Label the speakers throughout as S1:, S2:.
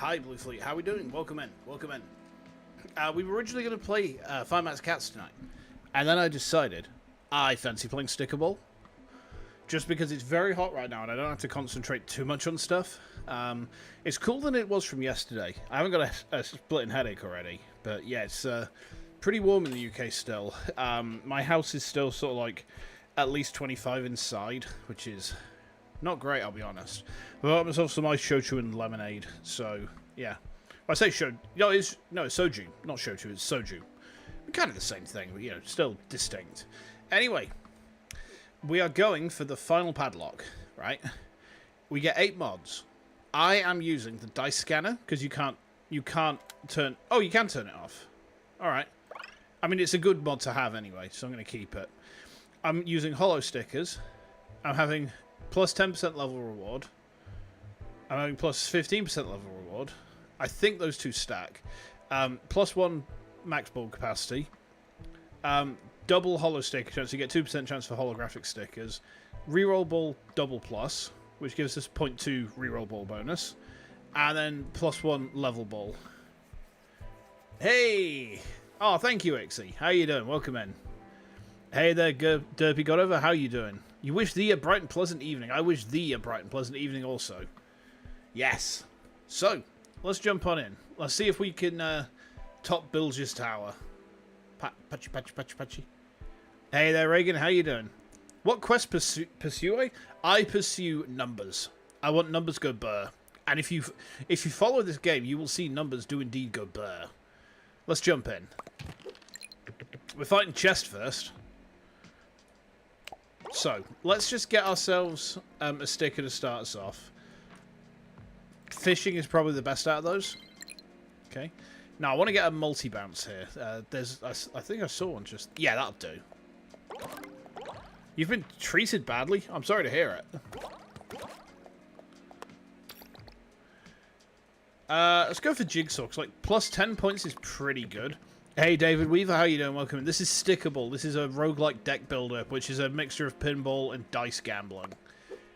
S1: Hi, Blue Fleet. How we doing? Welcome in. Welcome in. We were originally going to play Five Nights at Cats tonight, and then I decided I fancy playing Stickable, just because it's very hot right now and I don't have to concentrate too much on stuff. It's cooler than it was from yesterday. I haven't got a splitting headache already, but yeah, it's pretty warm in the UK still. My house is still sort of like at least 25 inside, which is not great, I'll be honest. But I got myself some ice shochu and lemonade, so yeah. I say shochu, it's soju, not shochu, it's soju. Kind of the same thing, but you know, still distinct. Anyway, we are going for the final padlock, right? We get 8 mods. I am using the dice scanner because you can't turn. Oh, you can turn it off. All right. I mean, it's a good mod to have anyway, so I'm going to keep it. I'm using hollow stickers. I'm having plus 10% level reward. I'm having plus 15% level reward. I think those two stack. Plus 1 max ball capacity. Double hollow sticker chance. You get 2% chance for holographic stickers. Reroll ball double plus, which gives us 0.2 reroll ball bonus. And then plus 1 level ball. Hey! Oh, thank you, Ixie. How you doing? Welcome in. Hey there, Derpy Godover. How you doing? You wish thee a bright and pleasant evening. I wish thee a bright and pleasant evening also. Yes. So, let's jump on in. Let's see if we can top Bilge's tower. Patchy. Hey there, Reagan. How you doing? What quest pursue I? I pursue numbers. I want numbers go burr. And if you follow this game, you will see numbers do indeed go burr. Let's jump in. We're fighting chest first. So, let's just get ourselves a sticker to start us off. Fishing is probably the best out of those. Okay. Now, I want to get a multi-bounce here. I think I saw one just... Yeah, that'll do. You've been treated badly? I'm sorry to hear it. Let's go for Jigsaw, because, like, plus 10 points is pretty good. Hey, David Weaver, how you doing? Welcome in. This is Stickable. This is a roguelike deck builder, which is a mixture of pinball and dice gambling.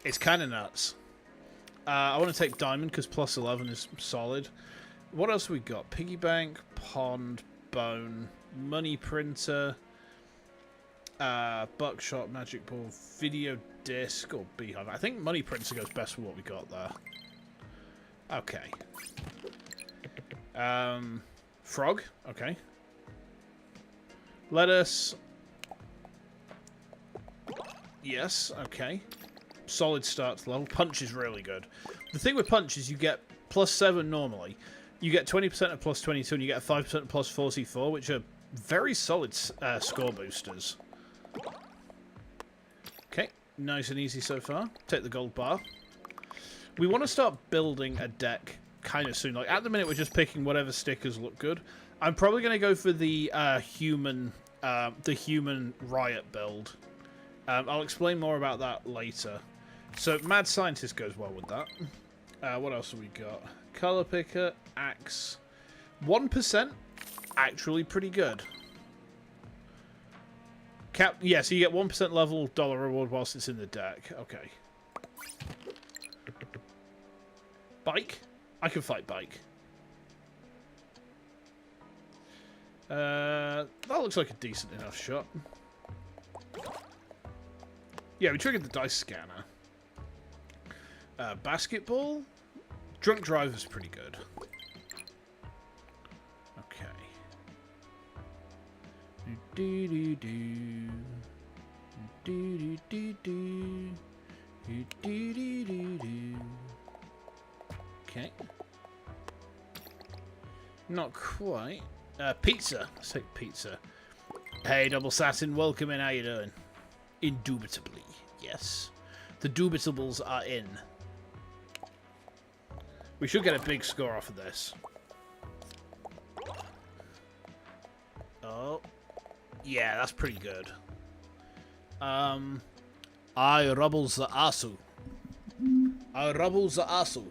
S1: It's kind of nuts. I want to take Diamond, because plus 11 is solid. What else have we got? Piggy Bank, Pond, Bone, Money Printer, Buckshot, Magic Ball, Video Disc, or Beehive. I think Money Printer goes best for what we got there. Okay. Frog, okay. Lettuce. Yes, okay. Solid start to level. Punch is really good. The thing with Punch is you get plus 7 normally. You get 20% of plus 22, and you get a 5% of plus 44, which are very solid score boosters. Okay, nice and easy so far. Take the gold bar. We want to start building a deck kind of soon. Like at the minute, we're just picking whatever stickers look good. I'm probably going to go for the human riot build. I'll explain more about that later. So Mad Scientist goes well with that. What else have we got? Color Picker, Axe. 1%, actually pretty good. Yeah, so you get 1% level dollar reward whilst it's in the deck. Okay. Bike? I can fight Bike. That looks like a decent enough shot. Yeah, we triggered the dice scanner. Basketball? Drunk Driver's pretty good. Okay. Okay. Not quite. Pizza. Let's take pizza. Hey, Double Satin, welcome in. How you doing? Indubitably, yes. The Dubitables are in. We should get a big score off of this. Oh. Yeah, that's pretty good. I rubbles the asu. I rubbles the asu.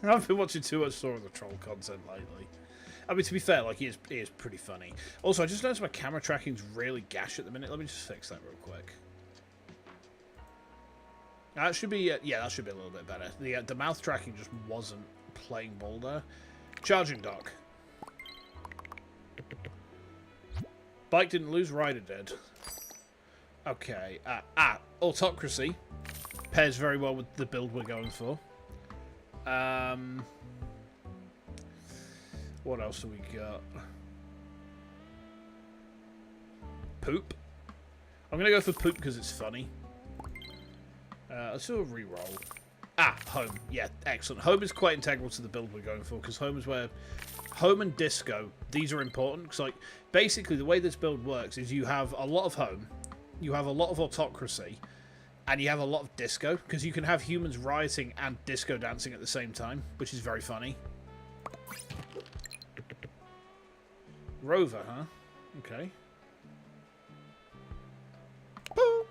S1: I've been watching too much Sora the Troll content lately. I mean, to be fair, like, he is pretty funny. Also, I just noticed my camera tracking's really gash at the minute. Let me just fix that real quick. That should be, yeah, that should be a little bit better. The mouth tracking just wasn't playing ball there. Charging dock. Bike didn't lose, rider did. Okay. Autocracy. Pairs very well with the build we're going for. What else have we got? Poop. I'm going to go for poop because it's funny. Let's do a reroll. Home. Yeah, excellent. Home is quite integral to the build we're going for, because home is where... Home and disco, these are important. Because, like, basically, the way this build works is you have a lot of home, you have a lot of autocracy, and you have a lot of disco, because you can have humans rioting and disco dancing at the same time, which is very funny. Rover, huh? Okay. Boom.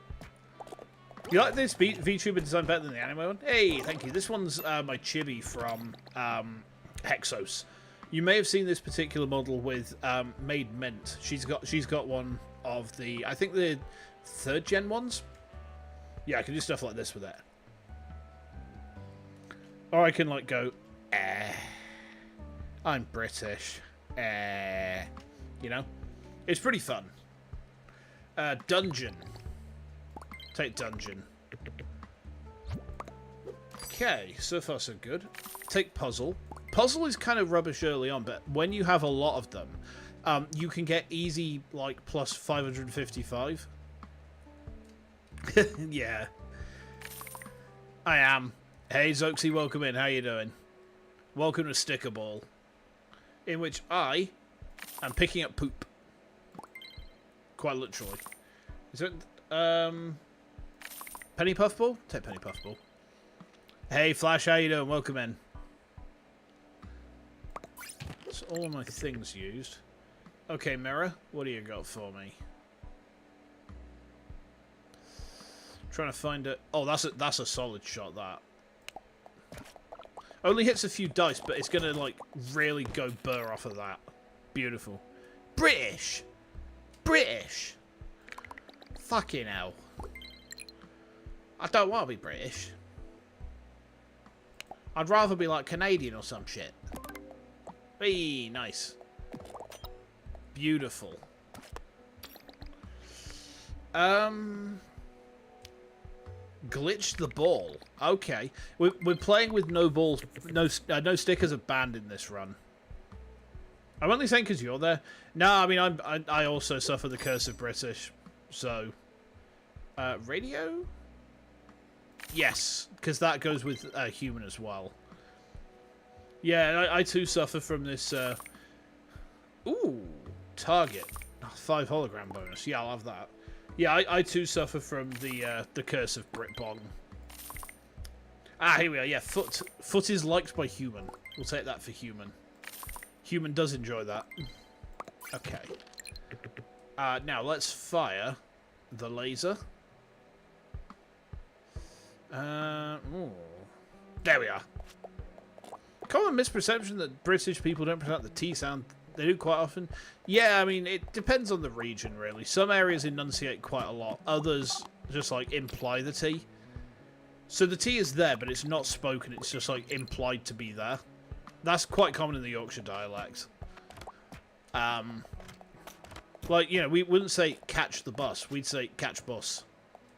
S1: You like this VTuber design better than the anime one? Hey, thank you. This one's my chibi from Hexose. You may have seen this particular model with Made Mint. She's got one of the, I think the 3rd gen ones. Yeah, I can do stuff like this with it. Or I can like go, I'm British. You know? It's pretty fun. Dungeon. Take dungeon. Okay, so far so good. Take puzzle. Puzzle is kind of rubbish early on, but when you have a lot of them, you can get easy, like, plus 555. Yeah. I am. Hey, Zoxy, welcome in. How you doing? Welcome to Sticker Ball, in which I am picking up poop. Quite literally. Is it, Penny Puffball? Take Penny Puffball. Hey, Flash, how you doing? Welcome in. That's all my things used. Okay, Mirror, what do you got for me? Trying to find it. Oh, that's a solid shot, that. Only hits a few dice, but it's gonna, like, really go burr off of that. Beautiful. British! British! Fucking hell. I don't want to be British. I'd rather be, like, Canadian or some shit. Hey, nice. Beautiful. Glitch the ball. Okay. We're playing with no balls. No stickers are banned in this run. I'm only saying because you're there. No, I mean, I also suffer the curse of British. So, radio? Yes, because that goes with human as well. Yeah, I too suffer from this. Ooh, target 5 hologram bonus. Yeah, I'll have that. Yeah, I too suffer from the curse of Britbong. Here we are. Yeah, foot is liked by human. We'll take that for human. Human does enjoy that. Okay. Now let's fire the laser. Ooh. There we are. Common misperception that British people don't pronounce the T sound. They do quite often. Yeah, I mean, it depends on the region, really. Some areas enunciate quite a lot. Others just, like, imply the T. So the T is there, but it's not spoken. It's just, like, implied to be there. That's quite common in the Yorkshire dialect. Like, you know, we wouldn't say catch the bus. We'd say catch bus.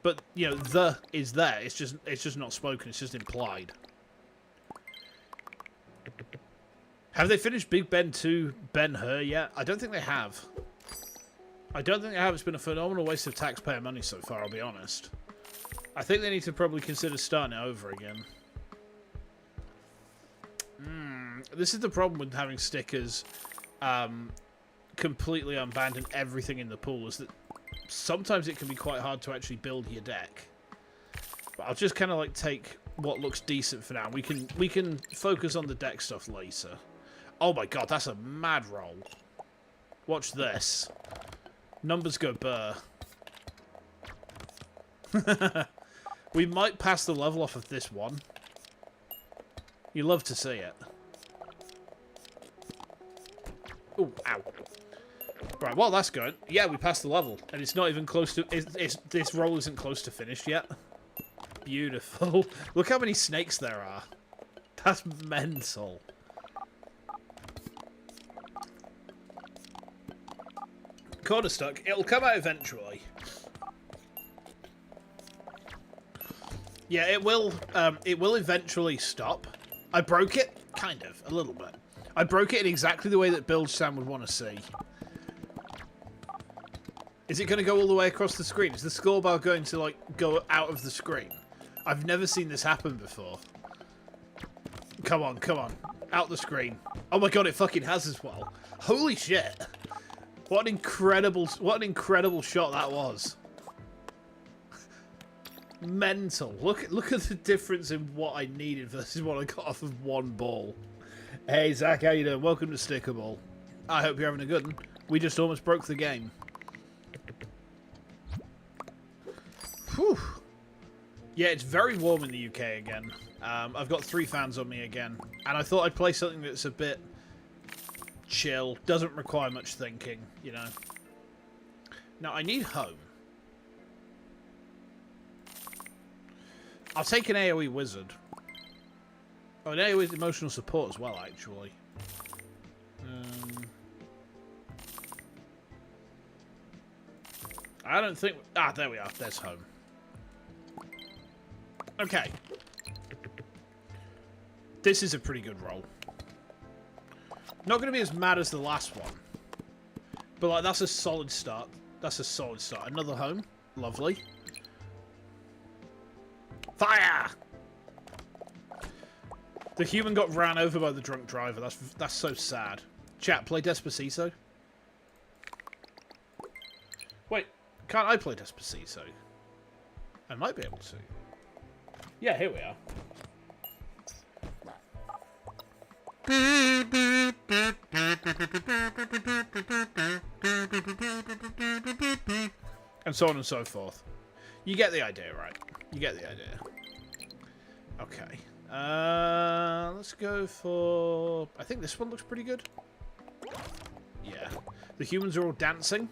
S1: But, you know, the is there. It's just not spoken. It's just implied. Have they finished Big Ben 2 Ben-Hur yet? I don't think they have. I don't think they have. It's been a phenomenal waste of taxpayer money so far, I'll be honest. I think they need to probably consider starting it over again. This is the problem with having stickers completely unbanned and everything in the pool, is that sometimes it can be quite hard to actually build your deck. But I'll just kind of like take what looks decent for now. We can focus on the deck stuff later. Oh my god, that's a mad roll. Watch this. Numbers go burr. We might pass the level off of this one. You love to see it. Ooh, ow. Right, well, that's good. Yeah, we passed the level. And it's not even close to... this roll isn't close to finished yet. Beautiful. Look how many snakes there are. That's mental. Corner stuck. It'll come out eventually. Yeah, it will eventually stop. I broke it, kind of, a little bit. I broke it in exactly the way that Bilge Sam would want to see. Is it going to go all the way across the screen? Is the score bar going to, like, go out of the screen? I've never seen this happen before. Come on, come on. Out the screen. Oh my god, it fucking has as well. Holy shit. What an incredible shot that was. Mental. Look at the difference in what I needed versus what I got off of one ball. Hey Zach, how you doing? Welcome to Stickerball. I hope you're having a good one. We just almost broke the game. Whew. Yeah, it's very warm in the UK again. I've got 3 fans on me again. And I thought I'd play something that's a bit chill. Doesn't require much thinking, you know. Now, I need home. I'll take an AoE wizard. Oh, an AoE emotional support as well, actually. I don't think... Ah, there we are. There's home. Okay. This is a pretty good roll. Not going to be as mad as the last one. But, like, that's a solid start. That's a solid start. Another home. Lovely. Fire! The human got ran over by the drunk driver. That's so sad. Chat, play Despacito. Wait, can't I play Despacito? I might be able to. Yeah, here we are. And so on and so forth. You get the idea, right? You get the idea. Okay. Let's go for... I think this one looks pretty good. Yeah. The humans are all dancing.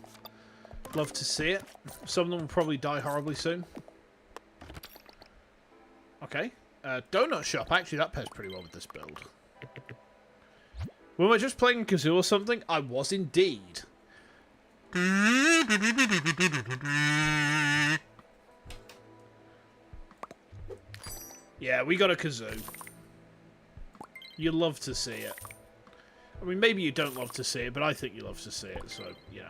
S1: Love to see it. Some of them will probably die horribly soon. Okay. Donut shop. Actually, that pairs pretty well with this build. When we're just playing Kazoo or something, I was indeed. Yeah, we got a kazoo. You love to see it. I mean, maybe you don't love to see it, but I think you love to see it, so, you know.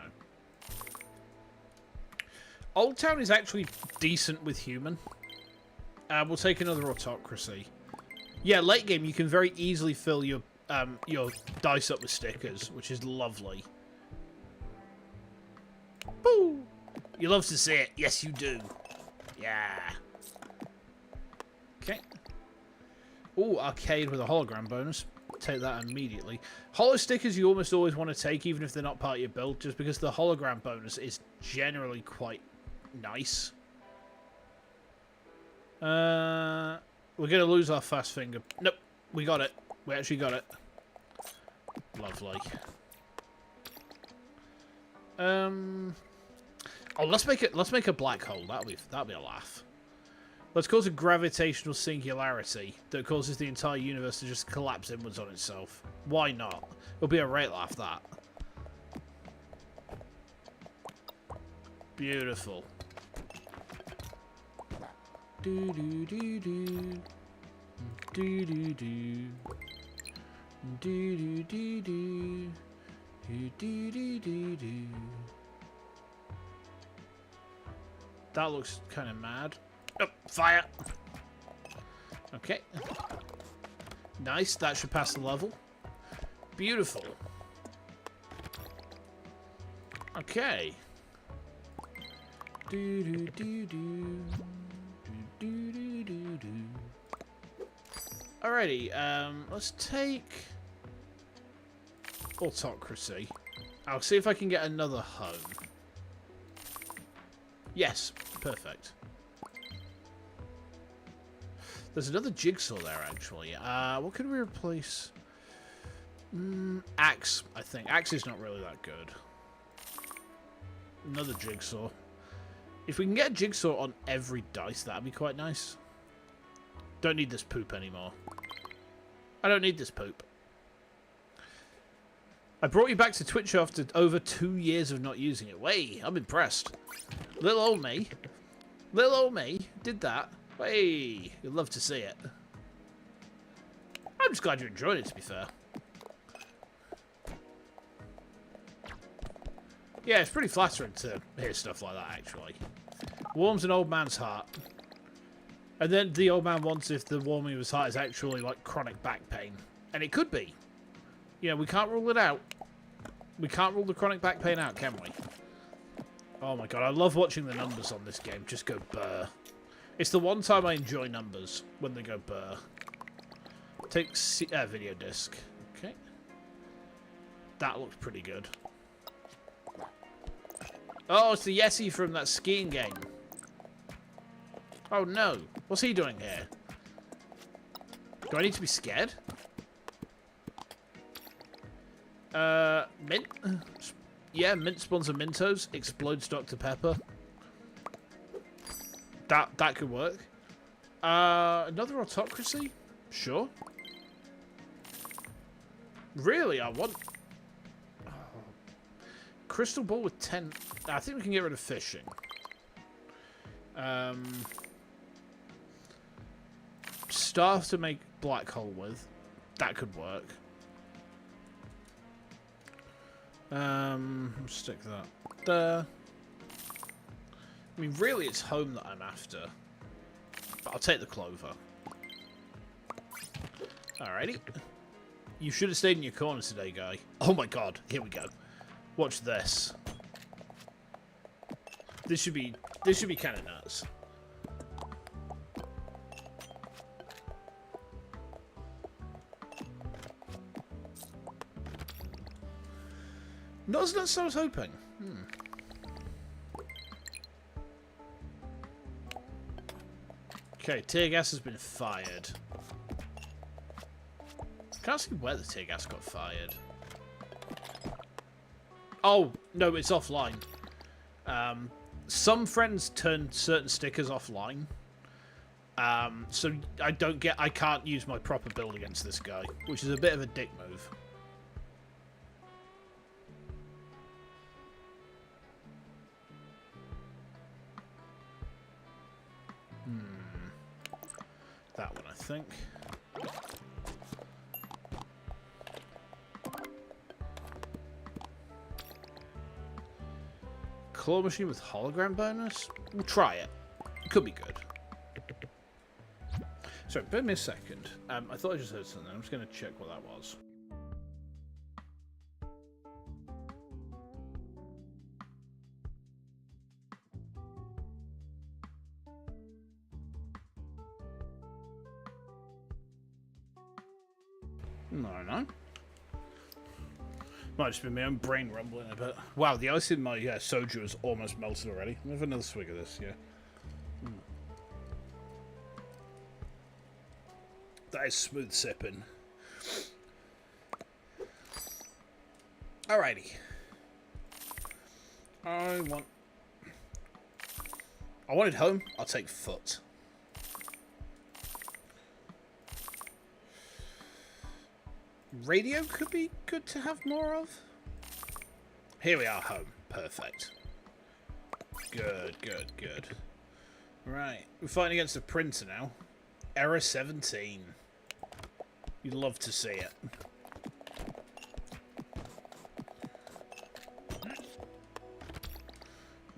S1: Old Town is actually decent with human. We'll take another autocracy. Yeah, late game, you can very easily fill your dice up with stickers, which is lovely. Boo! You love to see it. Yes, you do. Yeah. Okay. Ooh, arcade with a hologram bonus. Take that immediately. Holo stickers you almost always want to take, even if they're not part of your build, just because the hologram bonus is generally quite nice. We're going to lose our fast finger. Nope, we got it. We actually got it. Lovely. Oh, let's make a black hole. That'll be a laugh. Let's cause a gravitational singularity that causes the entire universe to just collapse inwards on itself. Why not? It'll be a great laugh, that. Beautiful. Do do do do. Do do do. Do do do do. Do do do do do. That looks kind of mad. Oh, fire! Okay. Nice, that should pass the level. Beautiful. Okay. Do do do do. Do do do do. Alrighty, let's take autocracy. I'll see if I can get another home. Yes, perfect. There's another jigsaw there, actually. What could we replace? Axe, I think. Axe is not really that good. Another jigsaw. If we can get a jigsaw on every dice, that'd be quite nice. Don't need this poop anymore. I don't need this poop. I brought you back to Twitch after over 2 years of not using it. Way, I'm impressed. Little old me. Little old me did that. Hey, you'd love to see it. I'm just glad you enjoyed it, to be fair. Yeah, it's pretty flattering to hear stuff like that, actually. Warms an old man's heart. And then the old man wants if the warming of his heart is actually, like, chronic back pain. And it could be. You know, we can't rule it out. We can't rule the chronic back pain out, can we? Oh my god, I love watching the numbers on this game just go burr. It's the one time I enjoy numbers, when they go burr. Take video disc. Okay. That looks pretty good. Oh, it's the Yeti from that skiing game. Oh no. What's he doing here? Do I need to be scared? Mint? Yeah, mint spawns and Mintos. Explodes Dr. Pepper. That could work. Another autocracy? Sure. Really, I want... Oh. Crystal ball with 10... I think we can get rid of fishing. Staff to make black hole with. That could work. Stick that there. I mean, really, it's home that I'm after. But I'll take the clover. Alrighty. You should have stayed in your corner today, guy. Oh my god, here we go. Watch this. This should be kind of nuts. Not as nuts as I was hoping. Okay, tear gas has been fired. Can't see where the tear gas got fired. Oh, no, it's offline. Some friends turn certain stickers offline. So I can't use my proper build against this guy, which is a bit of a dick move. That one, I think. Claw machine with hologram bonus? We'll try it. It could be good. Sorry, bear me a second. I thought I just heard something. I'm just going to check what that was. No. Might just be my own brain rumbling a bit. Wow, the ice in my soju is almost melted already. Let me have another swig of this, yeah. That is smooth sipping. Alrighty. I wanted home. I'll take foot. Radio could be good to have more of. Here we are, home. Perfect. Good. Right. We're fighting against a printer now. Error 17. You'd love to see it.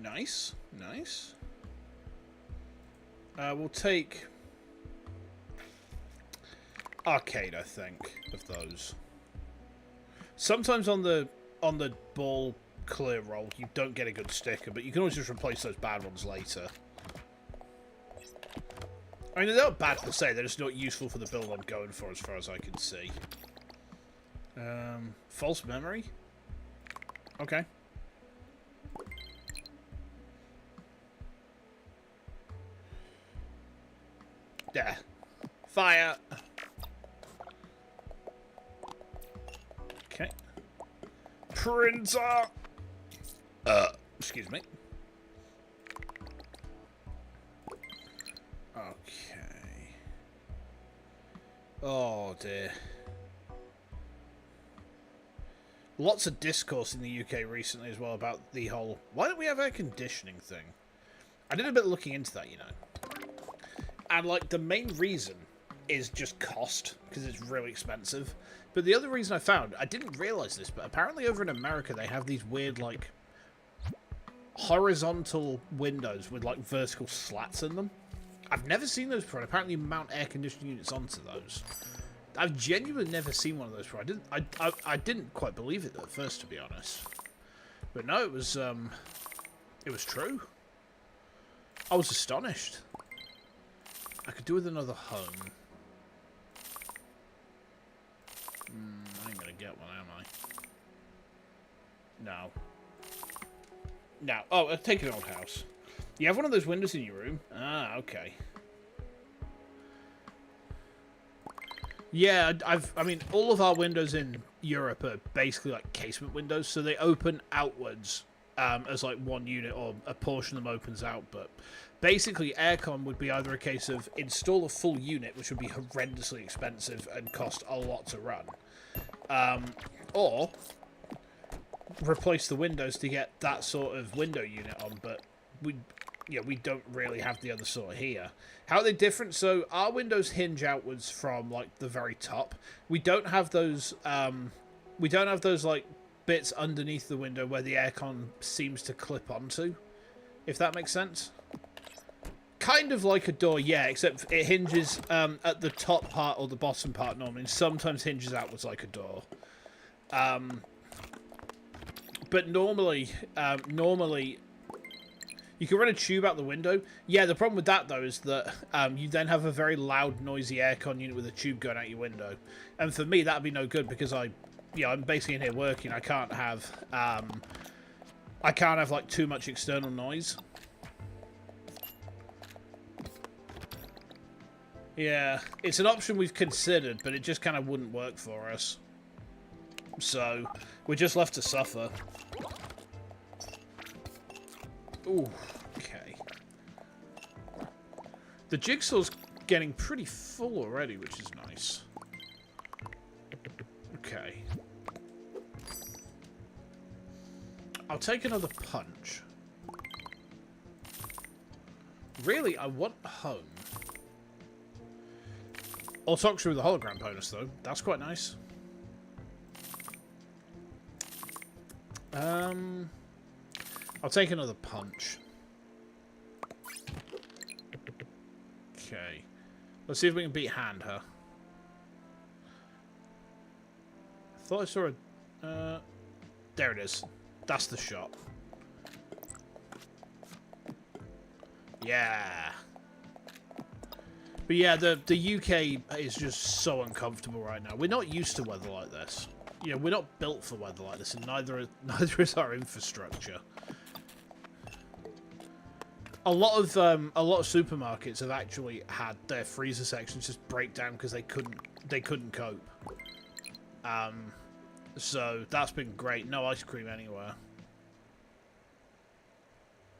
S1: Nice. We'll take... arcade, I think, of those. Sometimes on the ball clear roll, you don't get a good sticker, but you can always just replace those bad ones later. I mean, they're not bad per se, they're just not useful for the build I'm going for as far as I can see. False memory? Okay. Yeah. Fire! Okay. Printer! Excuse me. Okay. Oh dear. Lots of discourse in the UK recently as well about the whole, why don't we have air conditioning thing? I did a bit of looking into that, you know. And, like, the main reason is just cost, because it's really expensive. But the other reason I found, I didn't realise this, but apparently over in America they have these weird, like, horizontal windows with, like, vertical slats in them. I've never seen those before, and apparently you mount air conditioning units onto those. I've genuinely never seen one of those before. I didn't quite believe it at first, to be honest. But no, it was true. I was astonished. I could do with another home. I ain't gonna get one, am I? No. No. Oh, take an old house. You have one of those windows in your room? Ah, okay. Yeah, I mean, all of our windows in Europe are basically like casement windows, so they open outwards as like one unit, or a portion of them opens out. But basically, aircon would be either a case of install a full unit, which would be horrendously expensive and cost a lot to run, or replace the windows to get that sort of window unit on. But we don't really have the other sort here. How are they different? So our windows hinge outwards from like the very top. We don't have those. We don't have those like bits underneath the window where the aircon seems to clip onto. If that makes sense. Kind of like a door, yeah. Except it hinges at the top part or the bottom part normally. And sometimes hinges outwards like a door. But normally, you can run a tube out the window. Yeah, the problem with that, though, is that you then have a very loud, noisy aircon unit with a tube going out your window. And for me, that'd be no good because I'm basically in here working. I can't have like too much external noise. Yeah, it's an option we've considered, but it just kind of wouldn't work for us. So we're just left to suffer. Ooh, okay. The jigsaw's getting pretty full already, which is nice. Okay. I'll take another punch. Really, I want a home. Autoxtry with a hologram bonus, though. That's quite nice. I'll take another punch. Okay. Let's see if we can beat hand her. I thought I saw a... there it is. That's the shot. Yeah. But yeah, the UK is just so uncomfortable right now. We're not used to weather like this. You know, we're not built for weather like this, and neither is our infrastructure. A lot of supermarkets have actually had their freezer sections just break down because they couldn't cope. So that's been great. No ice cream anywhere.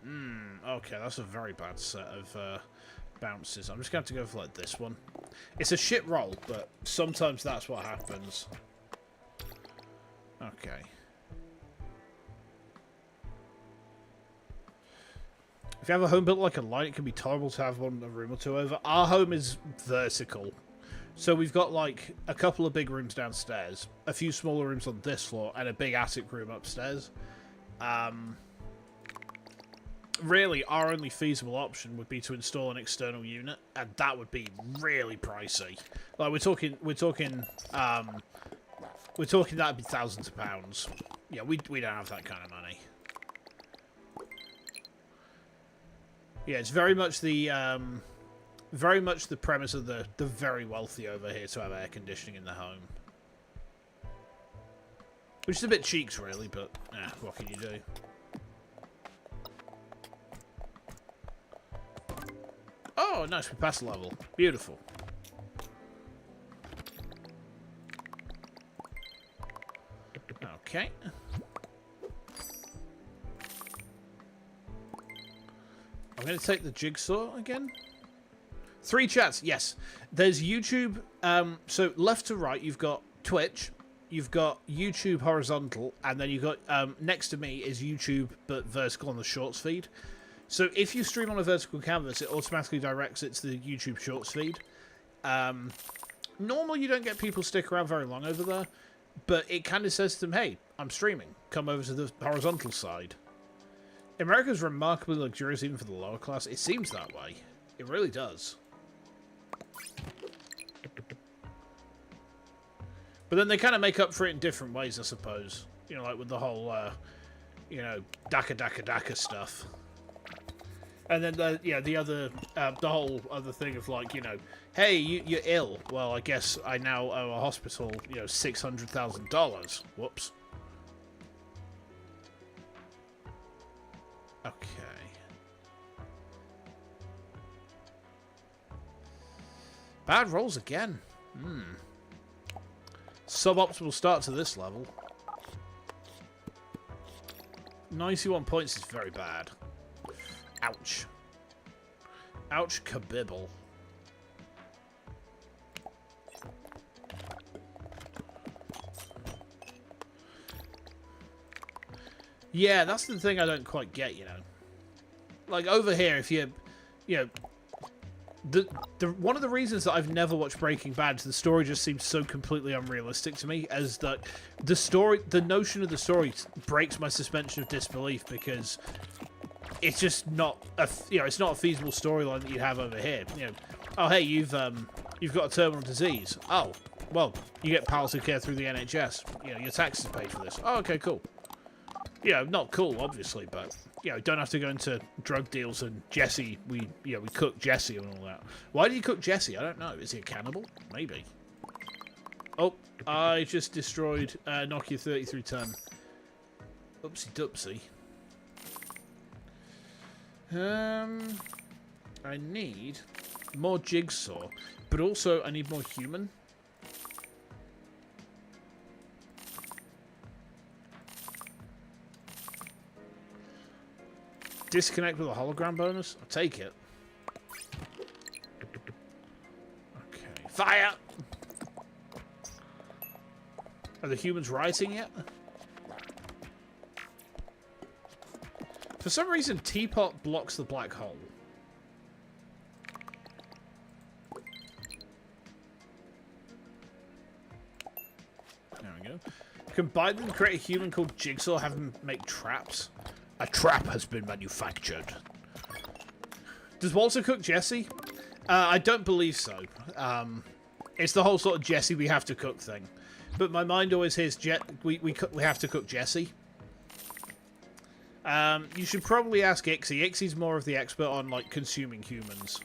S1: Okay, that's a very bad set of bounces. I'm just going to have to go for like this one. It's a shit roll, but sometimes that's what happens. Okay. If you have a home built like a line, it can be tolerable to have one a room or two over. Our home is vertical. So we've got like a couple of big rooms downstairs, a few smaller rooms on this floor, and a big attic room upstairs. Really, our only feasible option would be to install an external unit, and that would be really pricey. Like we're talking that'd be thousands of pounds. Yeah, we don't have that kind of money. Yeah, it's very much the premise of the very wealthy over here to have air conditioning in the home. Which is a bit cheeks, really, but what can you do? Oh, nice, we passed the level. Beautiful. Okay. I'm going to take the jigsaw again. 3 chats, yes. There's YouTube. So left to right, you've got Twitch, you've got YouTube horizontal, and then you've got next to me is YouTube but vertical on the Shorts feed. So if you stream on a vertical canvas, it automatically directs it to the YouTube Shorts feed. Normally, you don't get people stick around very long over there, but it kind of says to them, "Hey, I'm streaming. Come over to the horizontal side." America's remarkably luxurious even for the lower class. It seems that way. It really does. But then they kind of make up for it in different ways, I suppose. You know, like with the whole, you know, DACA stuff. And then, the whole other thing of, like, you know, hey, you're ill. Well, I guess I now owe a hospital, you know, $600,000. Whoops. Okay. Bad rolls again. Suboptimal start to this level. 91 points is very bad. Ouch. Ouch, kabibble. Yeah, that's the thing I don't quite get, you know. Like, over here, if you know, one of the reasons that I've never watched Breaking Bad is the story just seems so completely unrealistic to me, as that the notion of the story breaks my suspension of disbelief, because it's just not it's not a feasible storyline that you have over here. You know, oh hey, you've got a terminal disease. Oh, well, you get palliative care through the NHS. You know, your taxes are paid for this. Oh, okay, cool. You know, not cool, obviously, but you know, don't have to go into drug deals and Jesse. We cook Jesse and all that. Why do you cook Jesse? I don't know. Is he a cannibal? Maybe. Oh, I just destroyed Nokia 3310. Oopsie doopsie. I need more jigsaw, but also I need more human. Disconnect with a hologram bonus? I'll take it. Okay. Fire! Are the humans writing yet? For some reason, Teapot blocks the black hole. There we go. Combine them to create a human called Jigsaw, have them make traps. A trap has been manufactured. Does Walter cook Jesse? I don't believe so. It's the whole sort of Jesse we have to cook thing. But my mind always hears we have to cook Jesse. You should probably ask Ixie. Ixie's more of the expert on, like, consuming humans.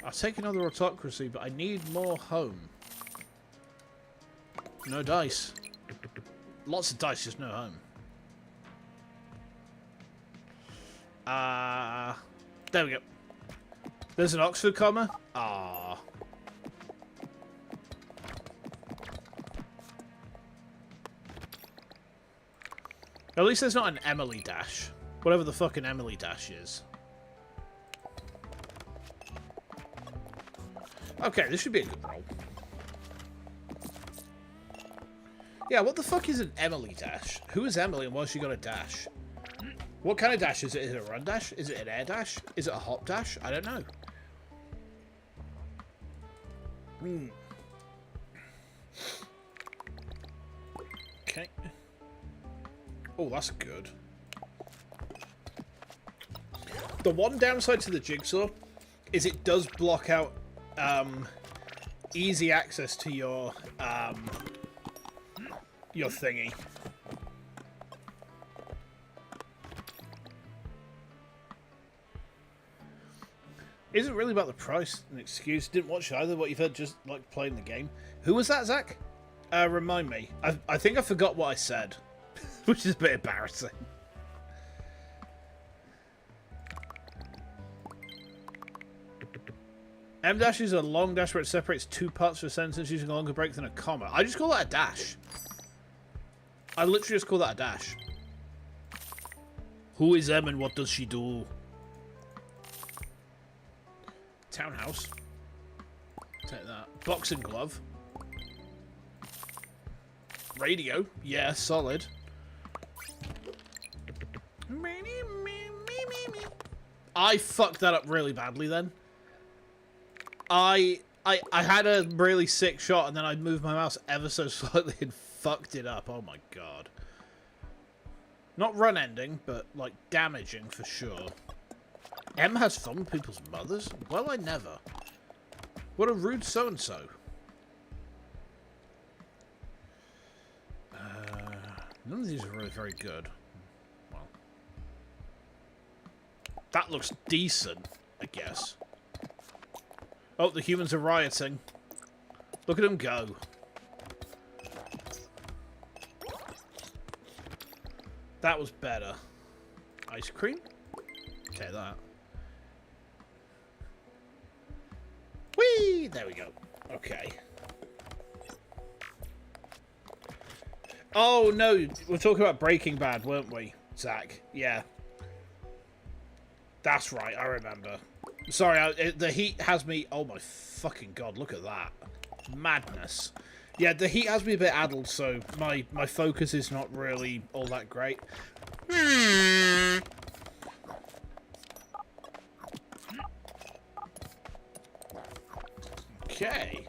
S1: I'll take another autocracy, but I need more home. No dice. Lots of dice, just no home. There we go. There's an Oxford comma. Ah. At least there's not an Emily dash. Whatever the fuck an Emily dash is. Okay, this should be a good roll. Yeah, what the fuck is an Emily dash? Who is Emily and why has she got a dash? What kind of dash is it? Is it a run dash? Is it an air dash? Is it a hop dash? I don't know. Okay. Oh, that's good. The one downside to the jigsaw is it does block out easy access to your thingy. Is it really about the price? An excuse? Didn't watch either. What you've heard, just like playing the game. Who was that, Zach? Remind me. I think I forgot what I said, which is a bit embarrassing. M dash is a long dash where it separates two parts of a sentence using a longer break than a comma. I just call that a dash. I literally just call that a dash. Who is Em and what does she do? Townhouse. Take that. Boxing glove. Radio. Yeah, solid. I fucked that up really badly then. I had a really sick shot and then I moved my mouse ever so slightly and fucked it up. Oh my god. Not run ending, but like damaging for sure. Em has fun with people's mothers? Well, I never. What a rude so-and-so. None of these are really very good. Well, that looks decent, I guess. Oh, the humans are rioting. Look at them go. That was better. Ice cream? Okay, that. Whee! There we go. Okay. Oh, no. We're talking about Breaking Bad, weren't we, Zach? Yeah. That's right. I remember. Sorry, the heat has me... Oh, my fucking God. Look at that. Madness. Yeah, the heat has me a bit addled, so my focus is not really all that great. Okay.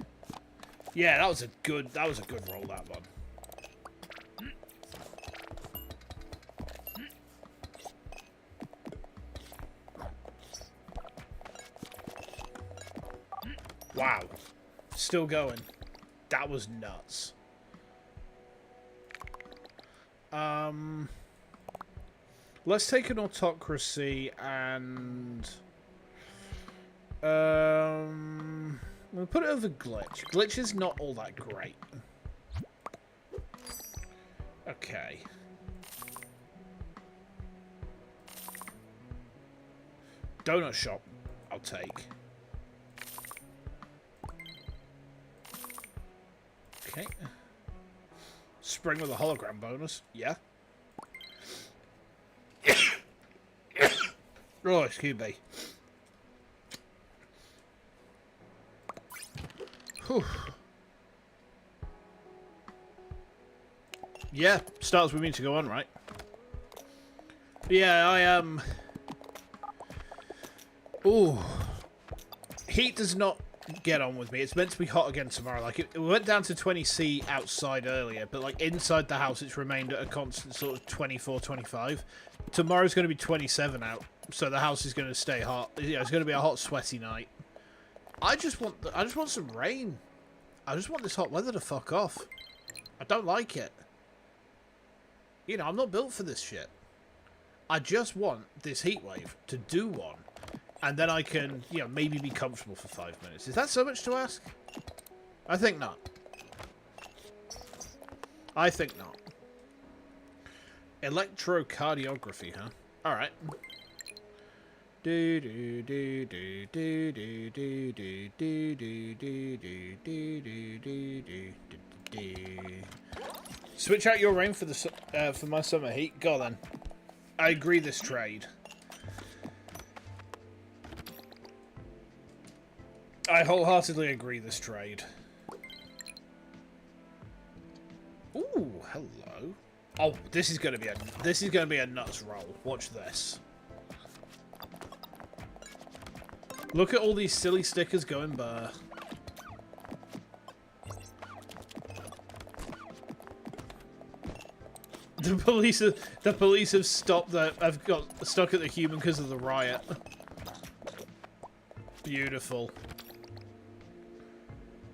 S1: Yeah, that was a good roll, that one. Wow. Still going. That was nuts. Let's take an autocracy and we'll put it over glitch. Glitch is not all that great. Okay. Donut shop, I'll take. Okay. Spring with a hologram bonus. Yeah. Oh, excuse me. Whew. Yeah, starts with me to go on, right? Yeah, I am. Ooh. Heat does not get on with me. It's meant to be hot again tomorrow. Like, it went down to 20°C outside earlier, but like inside the house it's remained at a constant sort of 24, 25. Tomorrow's going to be 27 out, so the house is going to stay hot. Yeah, it's going to be a hot, sweaty night. I just want some rain. I just want this hot weather to fuck off. I don't like it. You know, I'm not built for this shit. I just want this heat wave to do one. And then I can, you know, maybe be comfortable for 5 minutes. Is that so much to ask? I think not. I think not. Electrocardiography, huh? Alright. Switch out your rain for the for my summer heat. Go on then. I agree this trade. I wholeheartedly agree this trade. Ooh, hello. Oh, this is gonna be a nuts roll. Watch this. Look at all these silly stickers going by. The police have stopped have got stuck at the human because of the riot. Beautiful.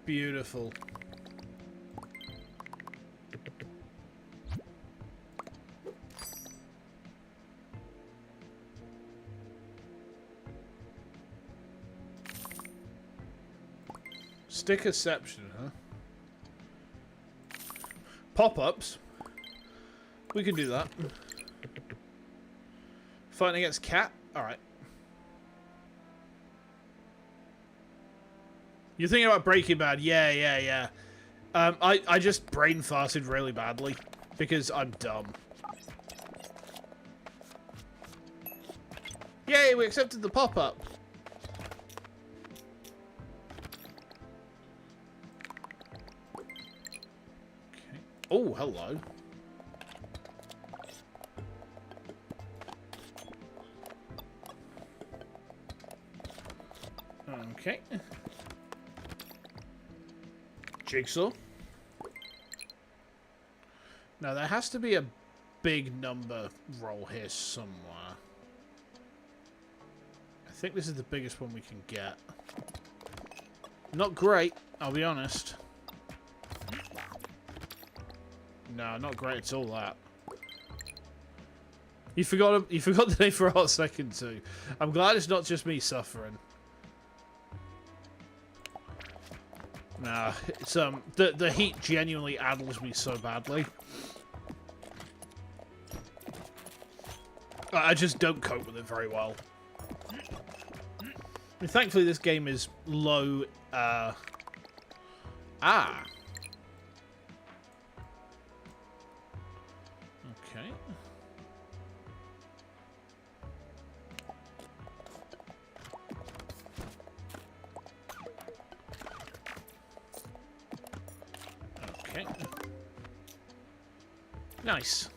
S1: Beautiful. Stickerception, huh? Pop-ups. We can do that. Fighting against cat? Alright. You're thinking about Breaking Bad? Yeah. I just brain farted really badly because I'm dumb. Yay, we accepted the pop-up. Okay. Oh, hello. Okay. Jigsaw. Now, there has to be a big number roll here somewhere. I think this is the biggest one we can get. Not great, I'll be honest. No, not great at all, that. You forgot the name for a hot second, too. I'm glad it's not just me suffering. Nah, it's the heat genuinely addles me so badly. I just don't cope with it very well. I mean, thankfully, this game is low. Ah. Okay. Okay. Nice.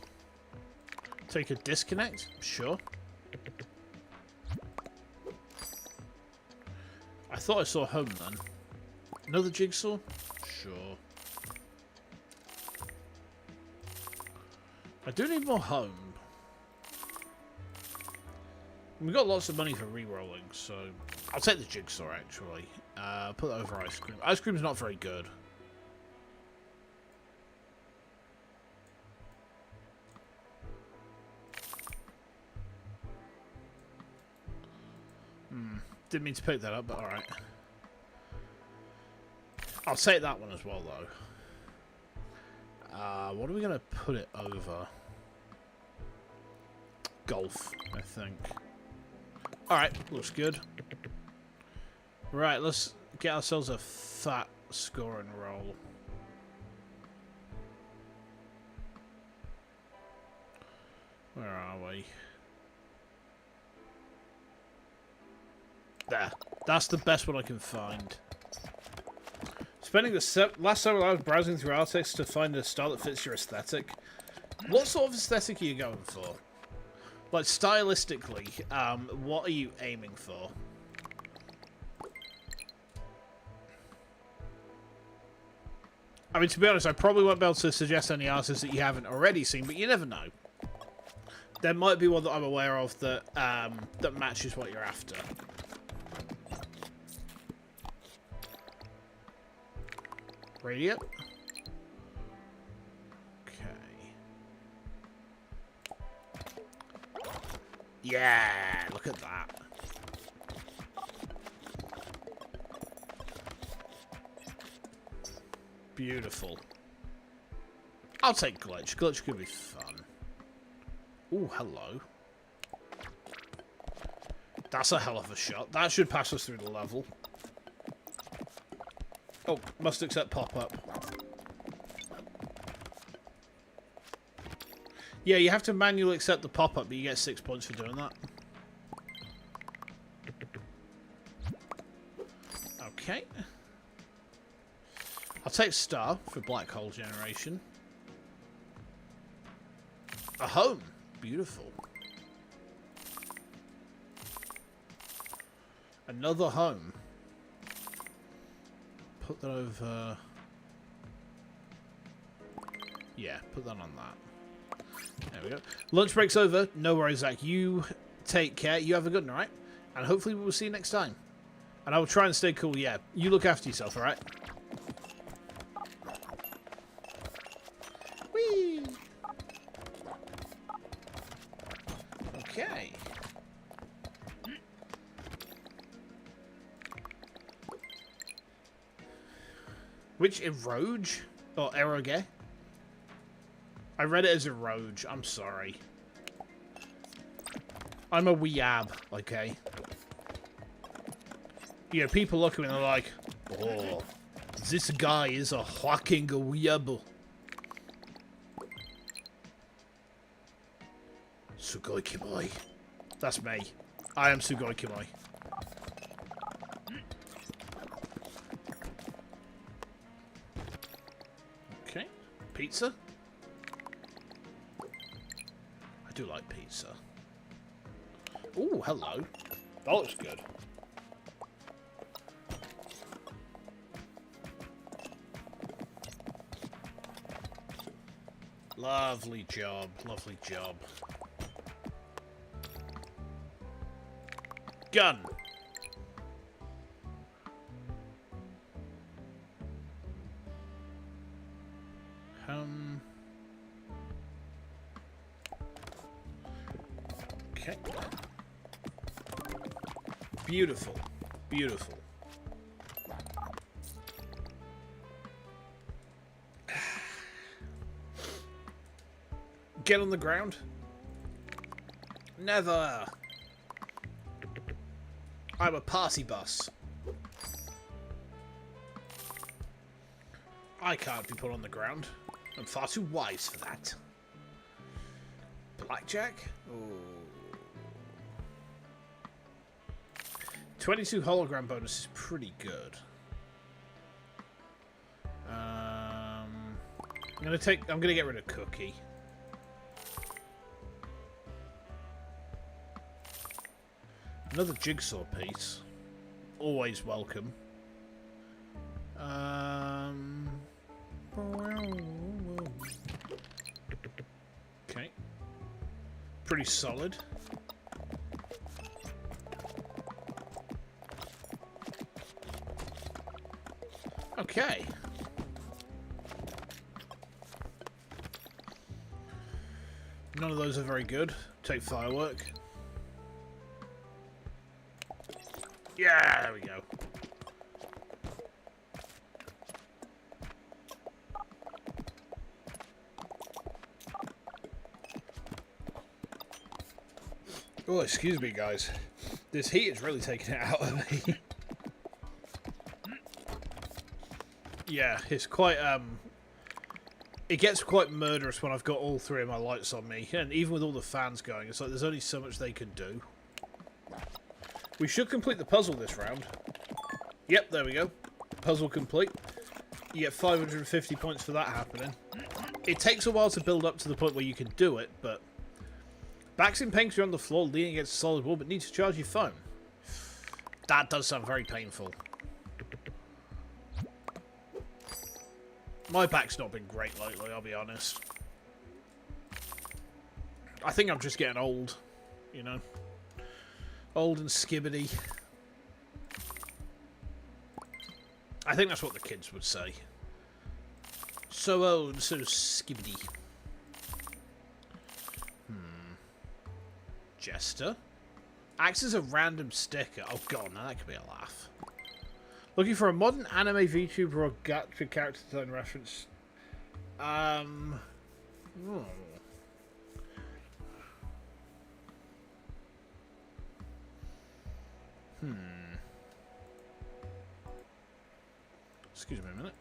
S1: Take a disconnect? Sure. I thought I saw home then. Another jigsaw? Sure. I do need more home. We've got lots of money for re-rolling, so I'll take the jigsaw actually. Put that over ice cream. Ice cream's not very good. Didn't mean to pick that up, but alright. I'll take that one as well, though. What are we going to put it over? Golf, I think. Alright, looks good. Right, let's get ourselves a fat scoring roll. Where are we? There. That's the best one I can find. Spending the last several hours browsing through Artex to find a style that fits your aesthetic. What sort of aesthetic are you going for? Like, stylistically, what are you aiming for? I mean, to be honest, I probably won't be able to suggest any artists that you haven't already seen, but you never know. There might be one that I'm aware of that, that matches what you're after. Radio. Okay. Yeah, look at that. Beautiful. I'll take glitch. Glitch could be fun. Ooh, hello. That's a hell of a shot. That should pass us through the level. Oh, must accept pop-up. Yeah, you have to manually accept the pop-up, but you get 6 points for doing that. Okay. I'll take star for black hole generation. A home. Beautiful. Another home. Put that over... Yeah, put that on that. There we go. Lunch break's over. No worries, Zach. You take care. You have a good night. And hopefully we will see you next time. And I will try and stay cool. Yeah, you look after yourself, alright? Whee! Okay. Which eroge? Or eroge? I read it as eroge. I'm sorry. I'm a weeab, okay? Yeah, people look at me and they're like, oh, this guy is a fucking weeab. Sugoi boy. That's me. I am Sugoi Kimoi. Okay. Pizza? I do like pizza. Ooh, hello. That looks good. Lovely job, lovely job. Gun! Okay. Beautiful. Beautiful. Get on the ground? Never! I'm a party bus. I can't be put on the ground. I'm far too wise for that. Blackjack? Ooh. 22 hologram bonus is pretty good. I'm gonna get rid of Cookie. Another jigsaw piece. Always welcome. Okay. Pretty solid. Okay. None of those are very good. Take firework. Yeah, there we go. Oh, excuse me, guys. This heat is really taking it out of me. Yeah, it's quite, it gets quite murderous when I've got all three of my lights on me. And even with all the fans going, it's like there's only so much they can do. We should complete the puzzle this round. Yep, there we go. Puzzle complete. You get 550 points for that happening. It takes a while to build up to the point where you can do it, but... Backseating paints you on the floor, leaning against a solid wall, but need to charge your phone. That does sound very painful. My back's not been great lately, I'll be honest. I think I'm just getting old, you know. Old and skibbity. I think that's what the kids would say. So old and so skibbity. Jester. Acts as a random sticker. Oh god, now that could be a laugh. Looking for a modern anime VTuber or gacha character design reference. Excuse me a minute.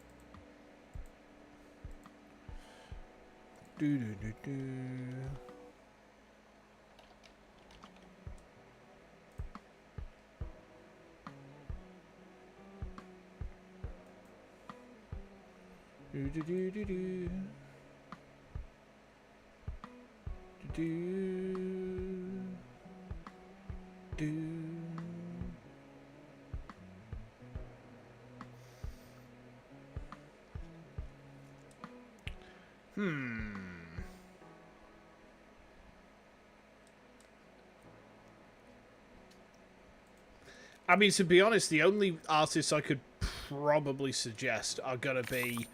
S1: I mean, to be honest, the only artists I could probably suggest are going to be,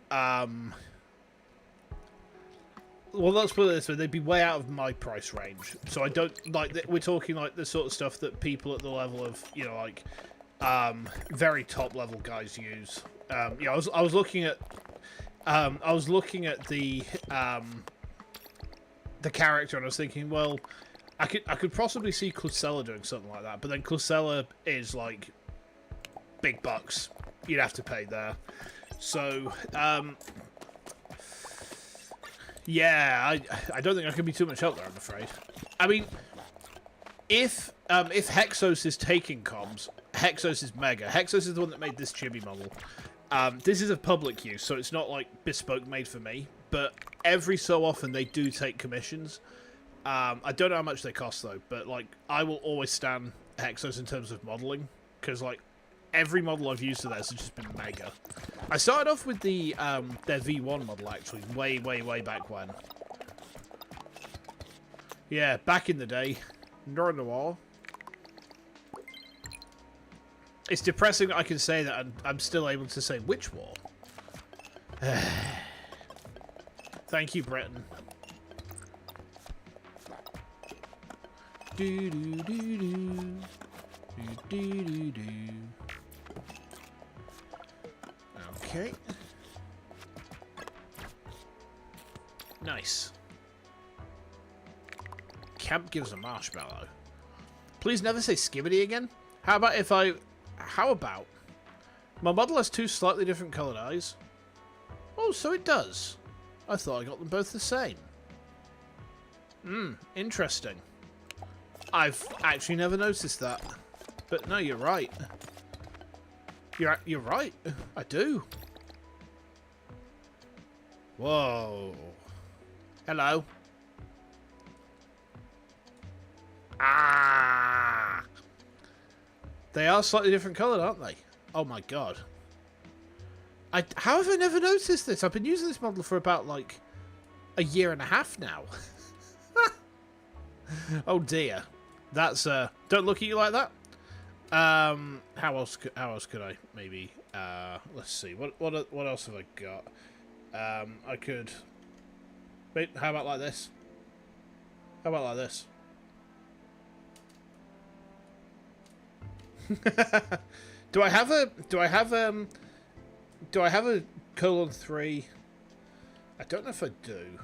S1: well, let's put it this way, they'd be way out of my price range. So I don't, like, we're talking, like, the sort of stuff that people at the level of, you know, like, very top level guys use. Yeah, I was looking at, the character, and I was thinking, well, I could possibly see Clucella doing something like that, but then Clucella is like big bucks. You'd have to pay there. So yeah, I don't think I can be too much help there, I'm afraid. I mean, if if Hexose is taking comms, Hexose is mega. Hexose is the one that made this chibi model. This is of public use, so it's not like bespoke made for me. But every so often they do take commissions. I don't know how much they cost though, but like I will always stand Hexose in terms of modeling because like every model I've used of theirs has just been mega. I started off with the their V1 model actually, way back when. Yeah, back in the day, during the war. It's depressing that I can say that I'm still able to say which war. Thank you, Britain. Do do do do do do do. Okay. Nice. Camp gives a marshmallow. Please never say skibbity again. How about if I... How about... My model has two slightly different coloured eyes. Oh, so it does. I thought I got them both the same. Interesting. I've actually never noticed that. But no, you're right. You're right. I do. Whoa. Hello. Ah. They are slightly different coloured, aren't they? Oh my god. How have I never noticed this? I've been using this model for about, like, a year and a half now. Oh dear. That's, don't look at you like that. How else could I maybe, let's see. What else have I got? I could... Wait, how about like this? How about like this? Do I have a colon 3? I don't know if I do.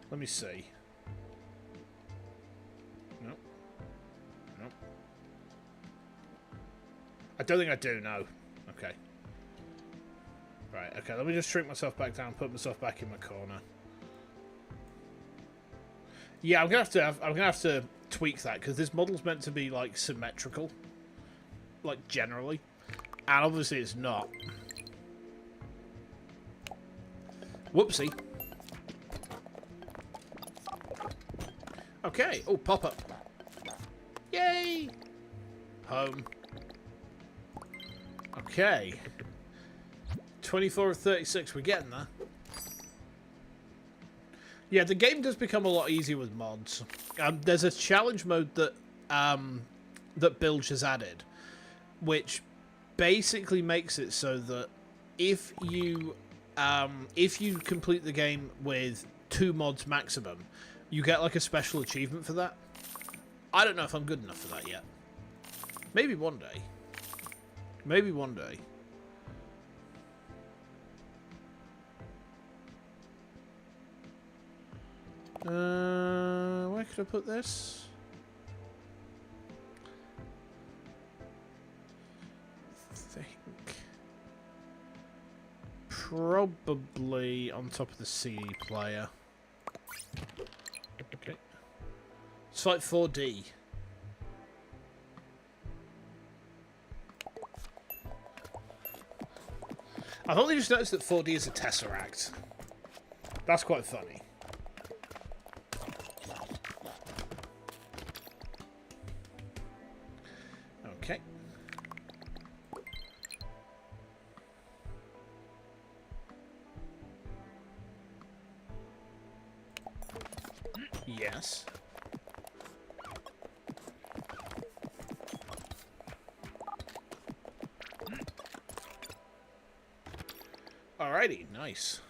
S1: Let me see. Nope. Nope. I don't think I do, no. Okay. Right, okay, let me just shrink myself back down, put myself back in my corner. Yeah, I'm gonna have to tweak that because this model's meant to be like symmetrical, like generally, and obviously it's not. Whoopsie. Okay. Oh, pop up. Yay. Home. Okay. 24 of 36. We're getting there. Yeah, the game does become a lot easier with mods. There's a challenge mode that that BILGE has added, which basically makes it so that if you complete the game with 2 mods maximum, you get like a special achievement for that. I don't know if I'm good enough for that yet. Maybe one day. Maybe one day. Where could I put this? I think probably on top of the CD player. Okay. It's like 4D. I've only just noticed that 4D is a tesseract. That's quite funny. Okay. Yes. Alrighty, nice.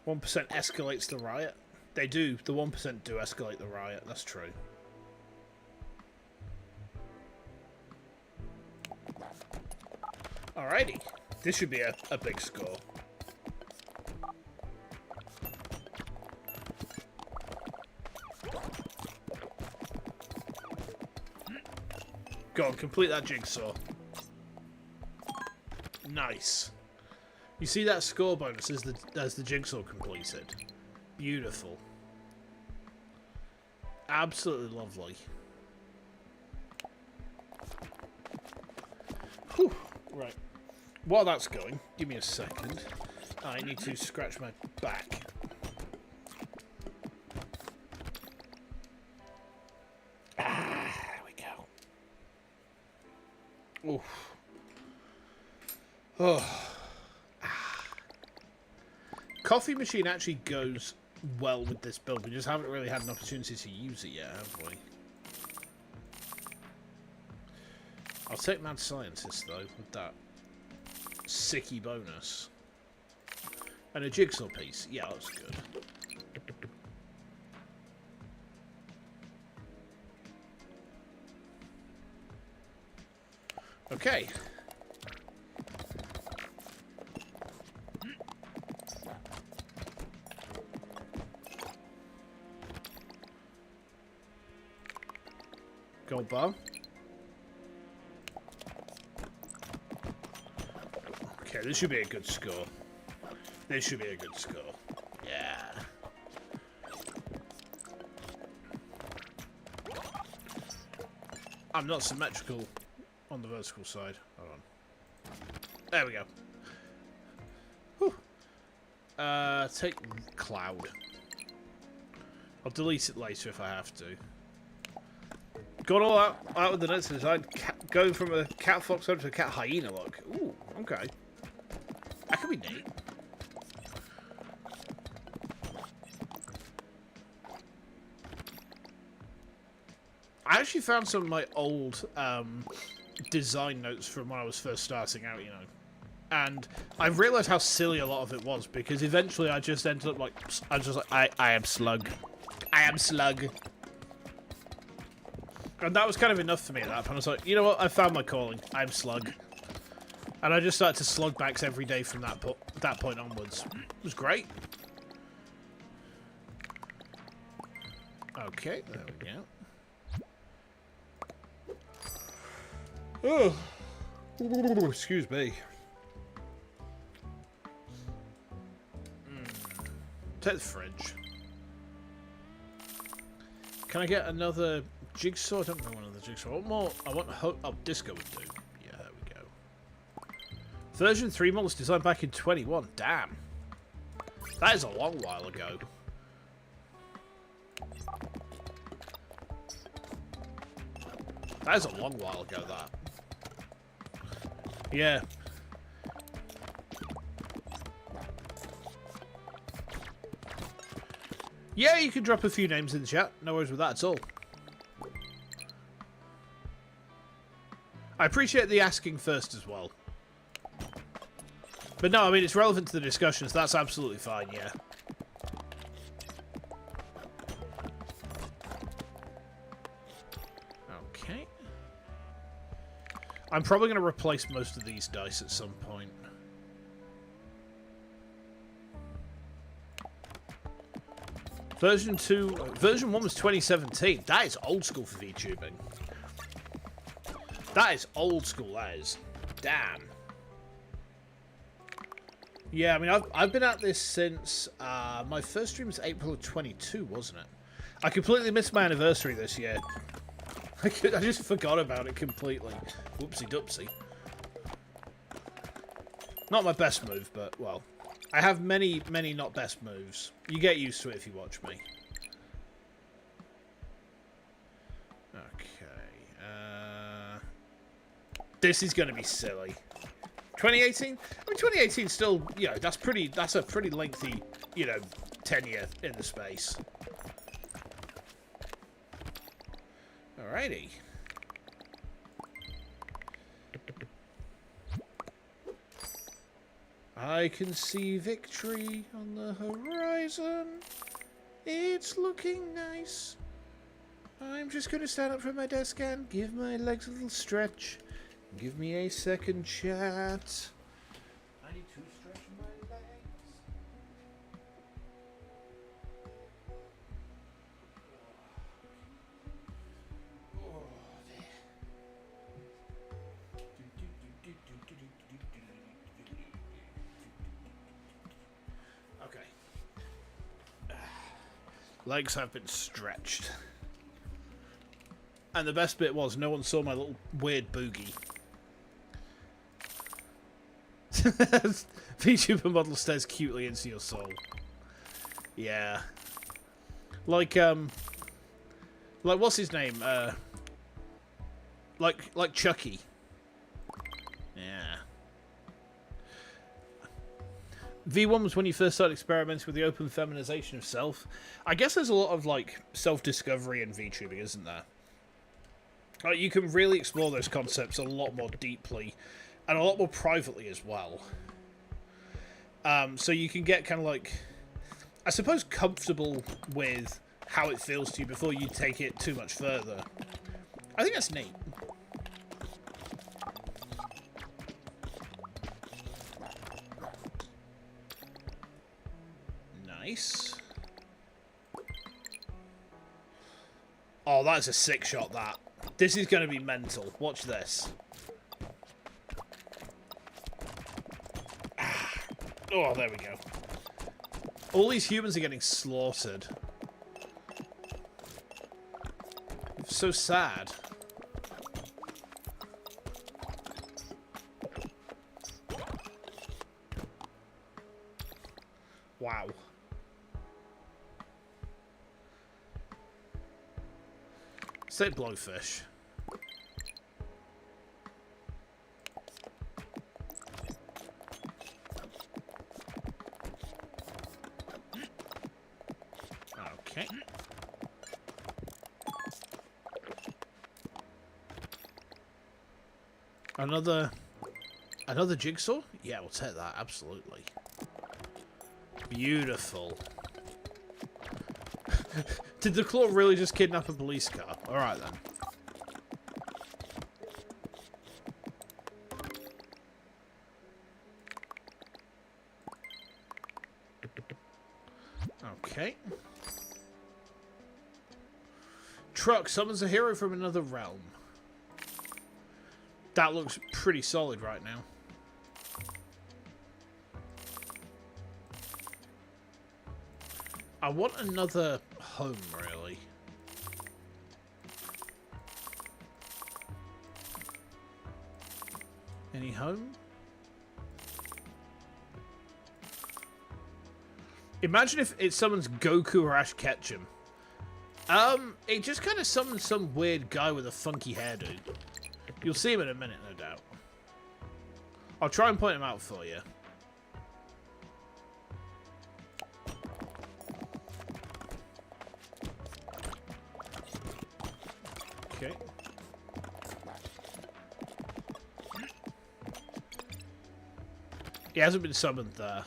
S1: 1% escalates the riot. They do. The 1% do escalate the riot. That's true. Alrighty. This should be a big score. Go on, complete that jigsaw. Nice. You see that score bonus as the jigsaw completed. Beautiful. Absolutely lovely. Whew. Right. While that's going, give me a second. I need to scratch my back. Ah, there we go. Oof. Oh. Ah. Coffee machine actually goes well with this build. We just haven't really had an opportunity to use it yet, have we? I'll take Mad Scientist, though, with that sicky bonus. And a jigsaw piece. Yeah, that's good. Okay. Gold bar. Okay, this should be a good score. This should be a good score. Yeah. I'm not symmetrical on the vertical side. Hold on. There we go. Whew. Take cloud. I'll delete it later if I have to. Got all out with the notes design. Going from a cat fox to a cat hyena look. Ooh, okay. That could be neat. I actually found some of my old design notes from when I was first starting out, you know. And I realised how silly a lot of it was, because eventually I just ended up like, I am slug. I am slug. And that was kind of enough for me at that point. I was like, you know what, I found my calling. I'm slug. And I just started to slug backs every day from that point onwards. It was great. Okay, there we go. Oh, excuse me. Take the fridge. Can I get another jigsaw? I don't want another jigsaw. What more? I want disco would do. Yeah, there we go. Version 3 models designed back in 21. Damn. That is a long while ago. That is a long while ago, that. Yeah. Yeah, you can drop a few names in the chat. No worries with that at all. I appreciate the asking first as well. But no, I mean, it's relevant to the discussion, so that's absolutely fine, yeah. Okay. I'm probably going to replace most of these dice at some point. Version 1 was 2017. That is old school for VTubing. That is old school, that is. Damn. Yeah, I mean, I've been at this since, my first stream was April of 22, wasn't it? I completely missed my anniversary this year. I just forgot about it completely. Whoopsie doopsie. Not my best move, but, well, I have many not best moves. You get used to it if you watch me. Okay. This is going to be silly. 2018? I mean, 2018 still, you know, that's a pretty lengthy, you know, tenure in the space. Alrighty. I can see victory on the horizon. It's looking nice. I'm just going to stand up from my desk and give my legs a little stretch. Give me a second chat. I need to stretch my legs. Oh, there. Okay. Legs have been stretched. And the best bit was no one saw my little weird boogie. VTuber model stares cutely into your soul. Yeah. Like what's his name? Like Chucky. Yeah. V1 was when you first started experimenting with the open feminization of self. I guess there's a lot of, like, self-discovery in VTubing, isn't there? Like, you can really explore those concepts a lot more deeply, and a lot more privately as well. So you can get kind of, like, I suppose, comfortable with how it feels to you before you take it too much further. I think that's neat. Nice. Oh, that's a sick shot, that. This is going to be mental. Watch this. Ah. Oh, there we go. All these humans are getting slaughtered. It's so sad. Wow. Say blowfish. Okay. Another jigsaw? Yeah, we'll take that, absolutely. Beautiful. Did the claw really just kidnap a police car? Alright then. Okay. Truck summons a hero from another realm. That looks pretty solid right now. I want another home, really. Any home? Imagine if it summons Goku or Ash Ketchum. It just kind of summons some weird guy with a funky hairdo. You'll see him in a minute, no doubt. I'll try and point him out for you. Okay. He hasn't been summoned there.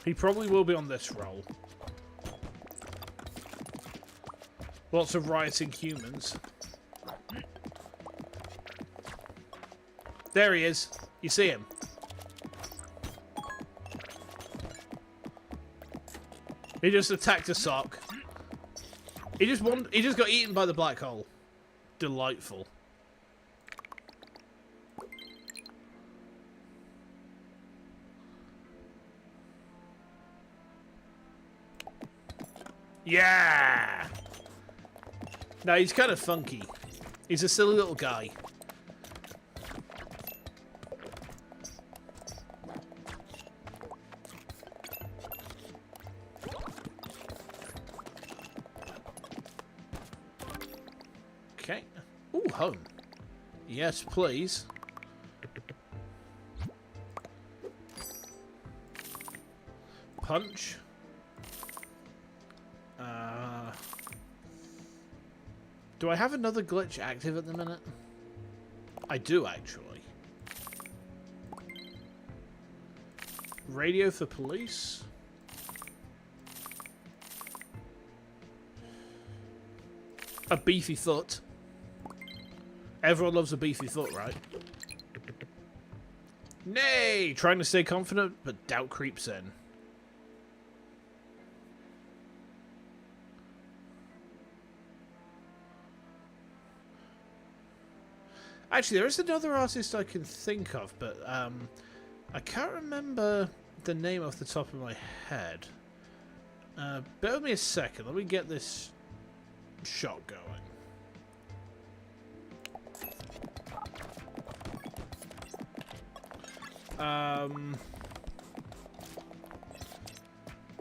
S1: He probably will be on this roll. Lots of rioting humans. There he is. You see him? He just attacked a sock. He just got eaten by the black hole. Delightful. Yeah! No, he's kind of funky. He's a silly little guy. Okay. Ooh, home. Yes, please. Punch. Do I have another glitch active at the minute? I do, actually. Radio for police. A beefy foot. Everyone loves a beefy foot, right? Nay! Trying to stay confident, but doubt creeps in. Actually, there is another artist I can think of, but I can't remember the name off the top of my head. Bear with me a second. Let me get this shot going.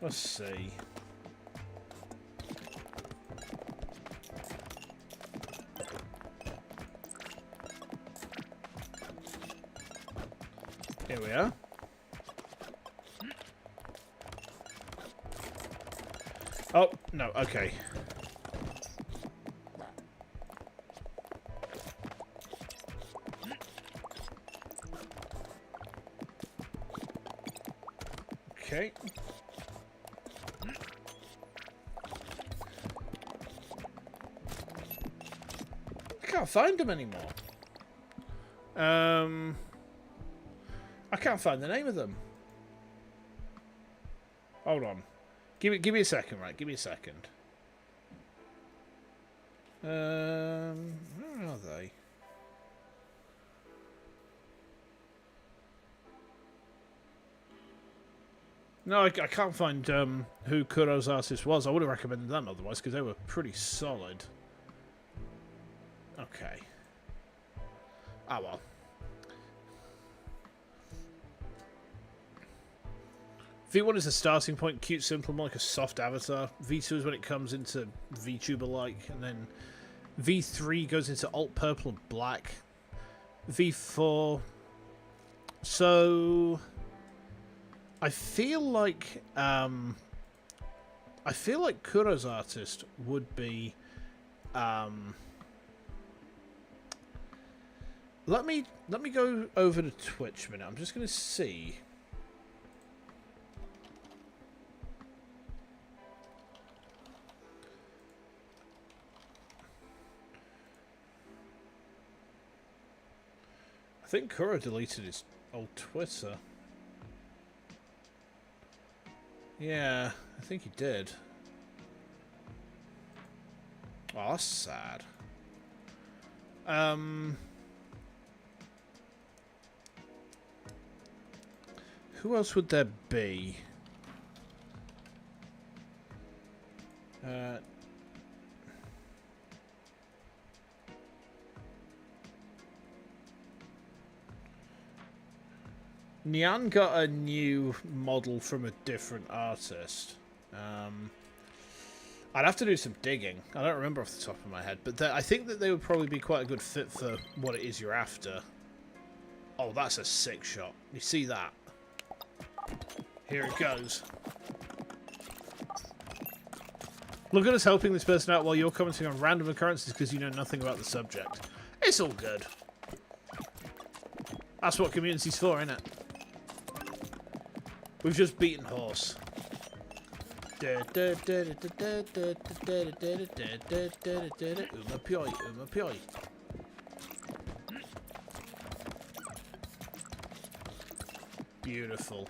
S1: Let's see. Here we are. Oh, no, okay. Okay. I can't find them anymore. I can't find the name of them. Hold on. Give me a second, right? Give me a second. Where are they? No, I can't find who Kuro's artist was. I would have recommended them otherwise, because they were pretty solid. Okay. Ah, well. V1 is a starting point, cute, simple, more like a soft avatar. V2 is when it comes into VTuber-like, and then V3 goes into alt purple and black. V4... So... I feel like Kuro's artist would be let me go over to Twitch a minute. I'm just gonna see. I think Kuro deleted his old Twitter. Yeah, I think he did. Oh, that's sad. Who else would there be? Nyan got a new model from a different artist. I'd have to do some digging. I don't remember off the top of my head, but I think that they would probably be quite a good fit for what it is you're after. Oh, that's a sick shot. You see that? Here it goes. Look at us helping this person out while you're commenting on random occurrences because you know nothing about the subject. It's all good. That's what community's for, isn't it? We've just beaten horse. Uma pioi. Beautiful.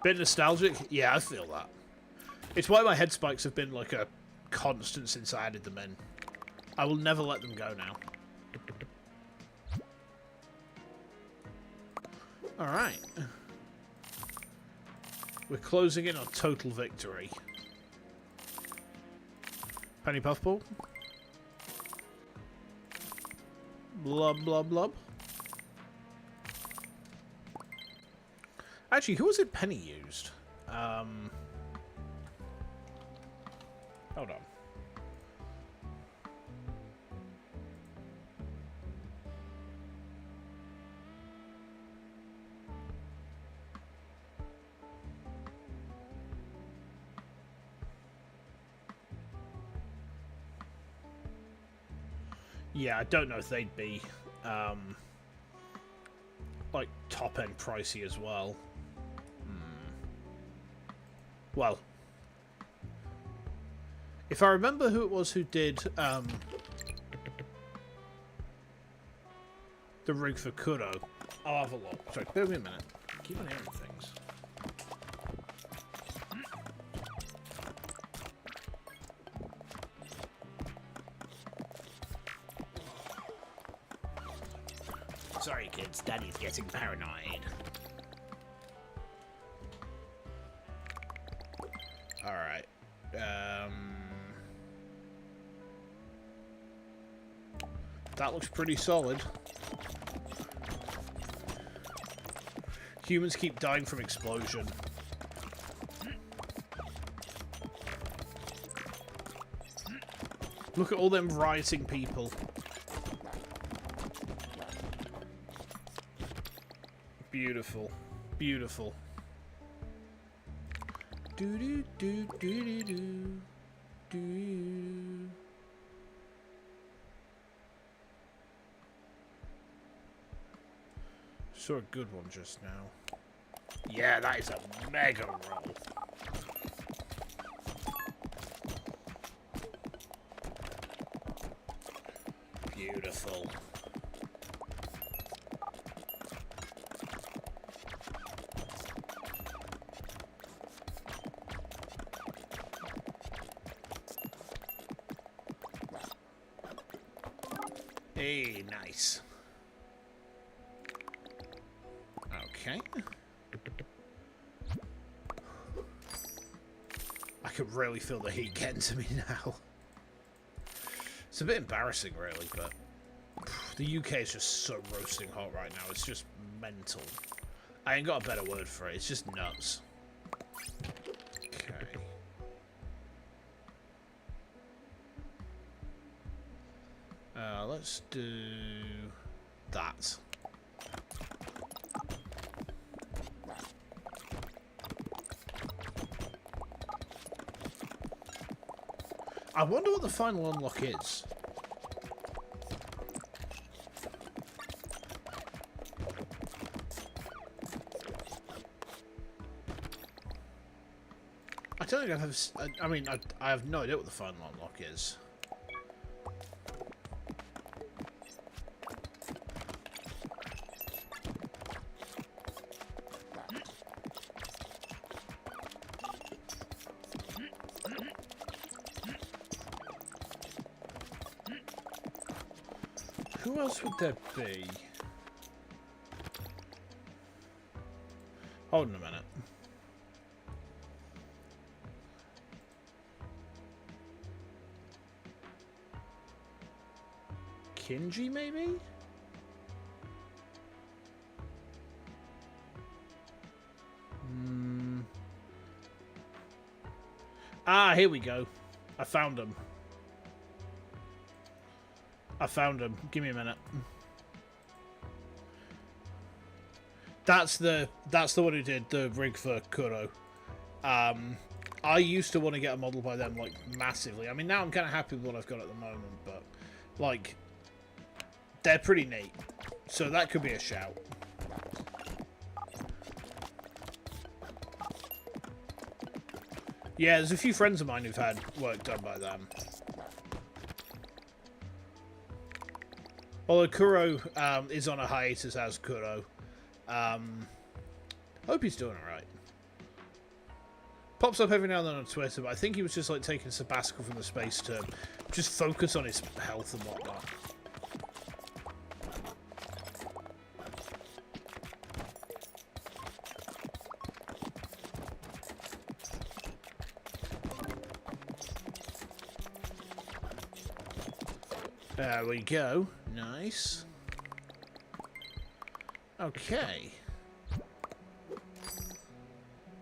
S1: Bit nostalgic? Yeah, I feel that. It's why my head spikes have been like a constant since I added them in. I will never let them go now. Alright. We're closing in on total victory. Penny Puffball. Blub, blub, blub. Actually, who was it Penny used? Hold on. Yeah, I don't know if they'd be like top-end pricey as well. Well, if I remember who it was who did the rig for Kuro, I'll have a look. Sorry, bear with me a minute. I keep on hearing things. Sorry, kids. Daddy's getting paranoid. Alright. That looks pretty solid. Humans keep dying from explosion. Look at all them rioting people. Beautiful. Beautiful. Do do do do do do. Saw a good one just now. Yeah, that is a mega roll. Beautiful. Hey, nice. Okay. I can really feel the heat getting to me now. It's a bit embarrassing, really, but the UK is just so roasting hot right now. It's just mental. I ain't got a better word for it. It's just nuts. Okay. Let's do that. I wonder what the final unlock is. I don't think I have. I mean, I have no idea what the final unlock is. Who else would there be? Hold on a minute. Kinji, maybe? Ah, here we go. I found him. I found him. Give me a minute. That's the one who did the rig for Kuro. I used to want to get a model by them like massively. I mean, now I'm kind of happy with what I've got at the moment, but like they're pretty neat. So that could be a shout. Yeah, there's a few friends of mine who've had work done by them. Although Kuro is on a hiatus as Kuro. Hope he's doing alright. Pops up every now and then on Twitter, but I think he was just like taking a sabbatical from the space to just focus on his health and whatnot. There we go. Nice. Okay.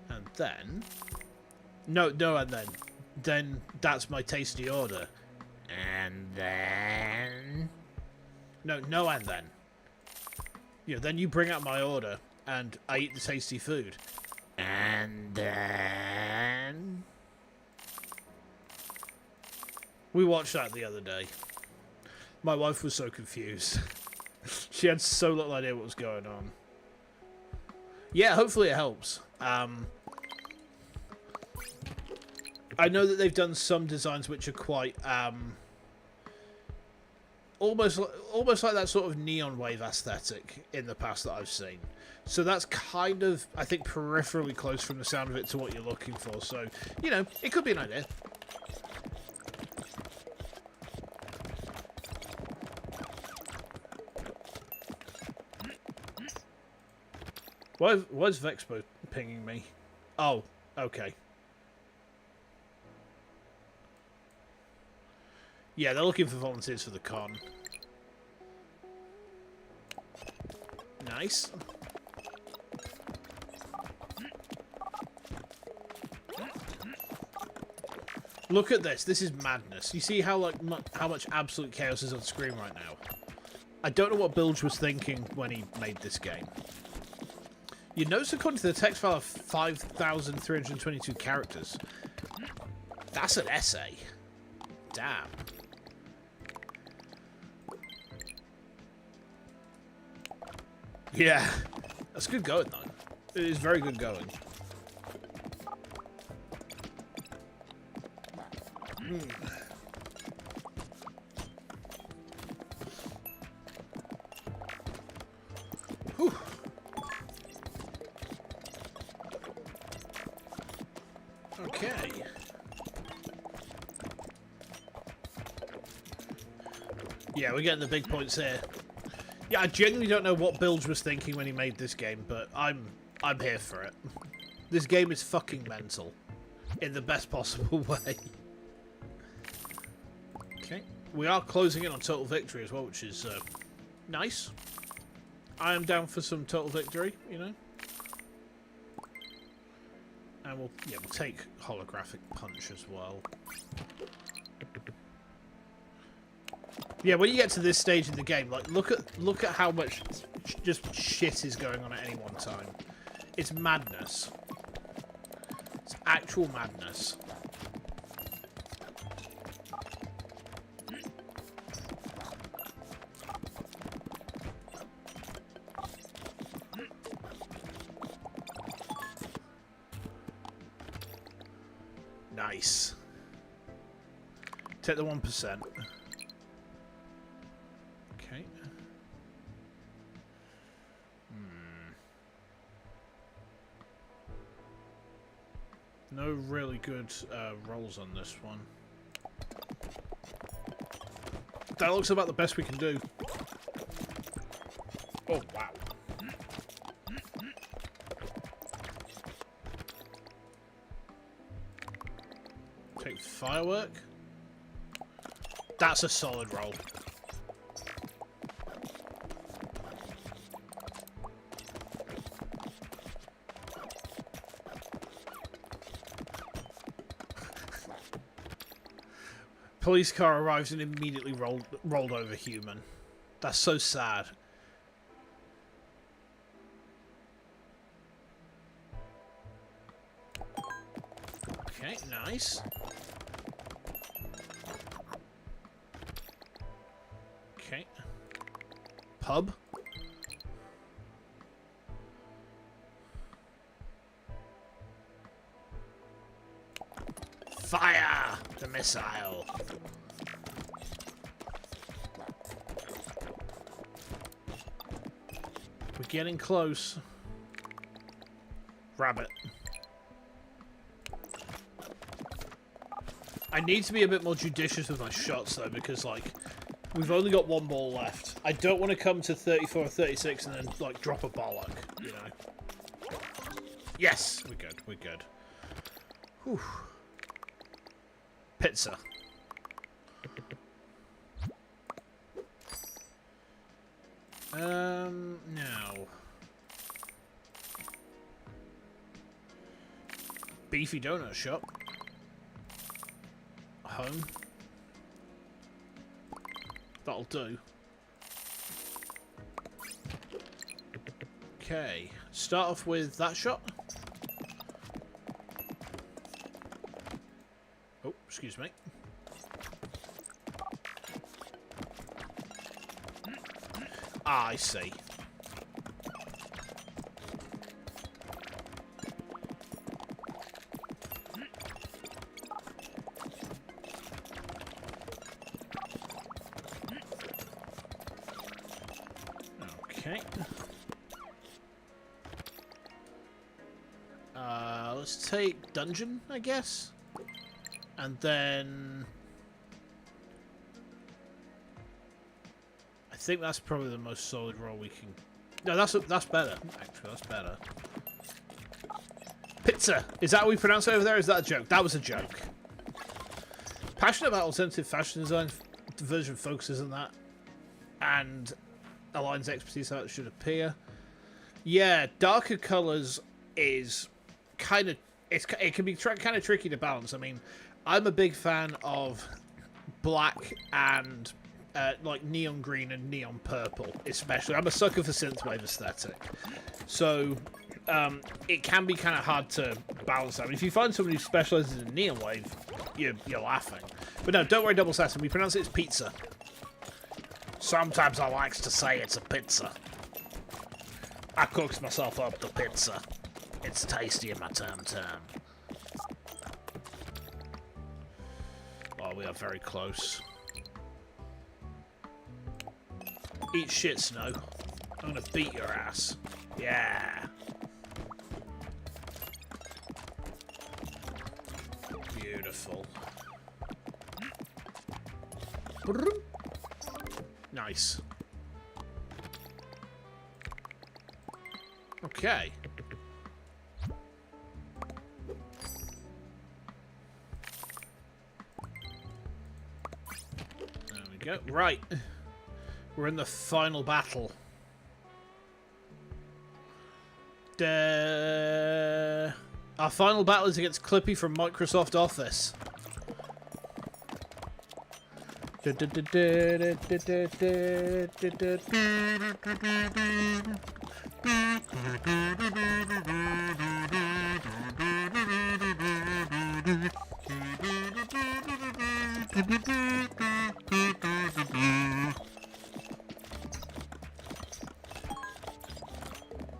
S1: And then... No, and then. Then that's my tasty order. And then... No, and then. Yeah, then you bring out my order, and I eat the tasty food. And then... We watched that the other day. My wife was so confused. She had so little idea what was going on. Yeah, hopefully it helps. I know that they've done some designs which are quite almost like that sort of neon wave aesthetic in the past that I've seen. So that's kind of, I think, peripherally close from the sound of it to what you're looking for. So, you know, it could be an idea. Why is Vexpo pinging me? Oh, okay. Yeah, they're looking for volunteers for the con. Nice. Look at this. This is madness. You see how like how much absolute chaos is on screen right now? I don't know what Bilge was thinking when he made this game. You notice according to the text file of 5,322 characters. That's an essay. Damn. Yeah. That's good going, though. It is very good going. Whew. Okay. Yeah, we're getting the big points here. Yeah, I genuinely don't know what Bilge was thinking when he made this game, but I'm here for it. This game is fucking mental. In the best possible way. Okay. We are closing in on total victory as well, which is nice. I am down for some total victory, you know. And we'll take holographic punch as well. Yeah, when you get to this stage in the game, like look at how much just shit is going on at any one time. It's madness. It's actual madness. Nice. Take the 1%. Okay. No really good rolls on this one. That looks about the best we can do. Oh, wow. Take firework. That's a solid roll. Police car arrives and immediately rolled over human. That's so sad. Okay, nice. Okay. Pub. Fire the missile. We're getting close. Rabbit. I need to be a bit more judicious with my shots though, because like we've only got one ball left. I don't want to come to 34 or 36 and then like drop a bollock, you know. Yes, we're good. We're good. Whew. Pizza. Now. Beefy donut shop. Home. That'll do. Okay. Start off with that shot. Oh, excuse me. Ah, I see. Okay. Let's take dungeon, I guess. And then I think that's probably the most solid roll we can. No, that's better. Actually, that's better. Pizza. Is that how we pronounce it over there? Is that a joke? That was a joke. Passionate about alternative fashion design. The version focuses on that and aligns expertise how it should appear. Yeah, darker colors is kind of it can be kind of tricky to balance. I mean, I'm a big fan of black and like neon green and neon purple, especially. I'm a sucker for synthwave aesthetic, so it can be kind of hard to balance that. I mean, if you find somebody who specializes in neon wave, you're laughing. But no, don't worry, Double Assassin. We pronounce it as pizza. Sometimes I likes to say it's a pizza. I cooks myself up the pizza. It's tasty in my term. Oh, we are very close. Eat shit, Snow. I'm gonna beat your ass. Yeah. Beautiful. Nice. Okay. There we go. Right. We're in the final battle. Our final battle is against Clippy from Microsoft Office.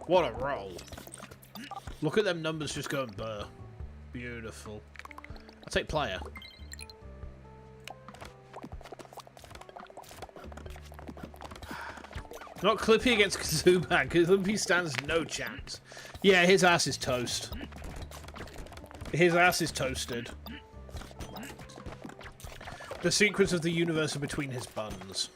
S1: What a roll. Look at them numbers just going burr. Beautiful. I'll take player. Not Clippy against Kazuman. Clippy stands no chance. Yeah, his ass is toast. His ass is toasted. The secrets of the universe are between his buns.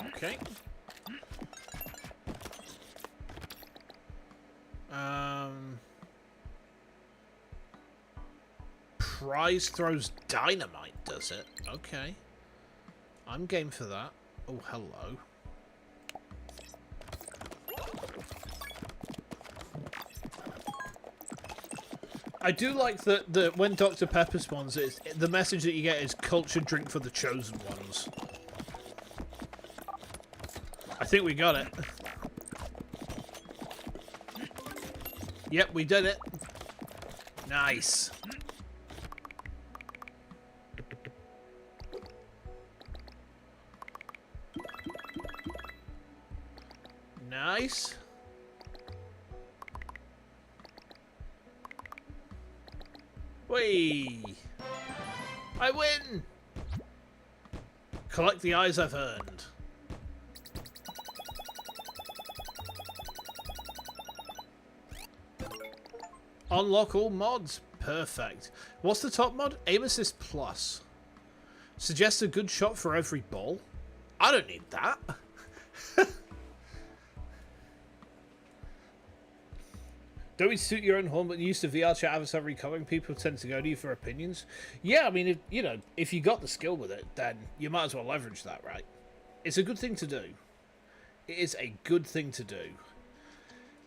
S1: Okay. Prize throws dynamite, does it? Okay. I'm game for that. Oh, hello. I do like that when Dr. Pepper spawns, the message that you get is culture drink for the chosen ones. I think we got it. Yep, we did it. Nice. Nice. Whee! I win! Collect the eyes I've earned. Unlock all mods. Perfect. What's the top mod? Aim Assist Plus. Suggests a good shot for every ball. I don't need that. Don't need to suit your own horn, but use the VR chat avatar recovering. People tend to go to you for opinions. Yeah, I mean, if you got the skill with it, then you might as well leverage that, right? It's a good thing to do. It is a good thing to do.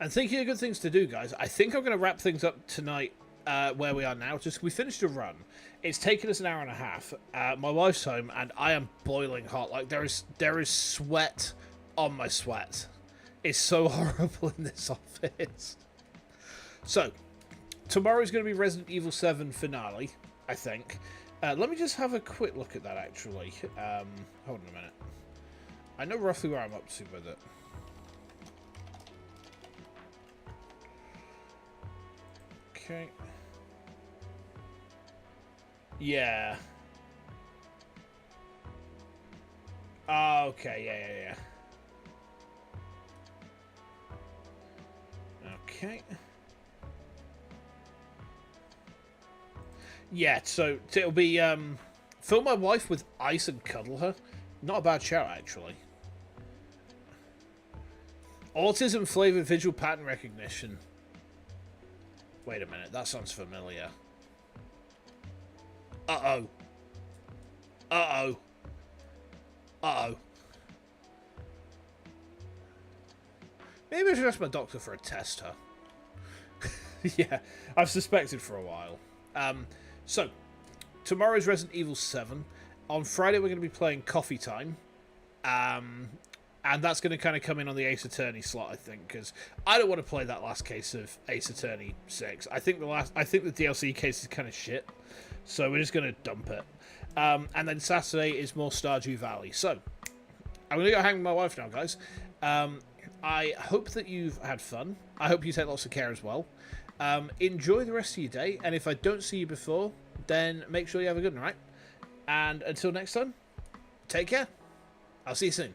S1: And thinking of good things to do, guys, I think I'm going to wrap things up tonight where we are now. We finished a run. It's taken us an hour and a half. My wife's home, and I am boiling hot. Like, there is sweat on my sweat. It's so horrible in this office. So, tomorrow's going to be Resident Evil 7 finale, I think. Let me just have a quick look at that, actually. Hold on a minute. I know roughly where I'm up to with it. Okay. Yeah. Okay, yeah. Okay. Yeah, so it'll be fill my wife with ice and cuddle her. Not a bad shout, actually. Autism flavored visual pattern recognition. Wait a minute, that sounds familiar. Uh-oh. Uh-oh. Uh-oh. Maybe I should ask my doctor for a test, huh? Yeah, I've suspected for a while. So, tomorrow's Resident Evil 7. On Friday, we're going to be playing Coffee Time. And that's going to kind of come in on the Ace Attorney slot, I think, because I don't want to play that last case of Ace Attorney 6. I think the DLC case is kind of shit, so we're just going to dump it. And then Saturday is more Stardew Valley. So, I'm going to go hang with my wife now, guys. I hope that you've had fun. I hope you take lots of care as well. Enjoy the rest of your day, and if I don't see you before, then make sure you have a good night. And until next time, take care. I'll see you soon.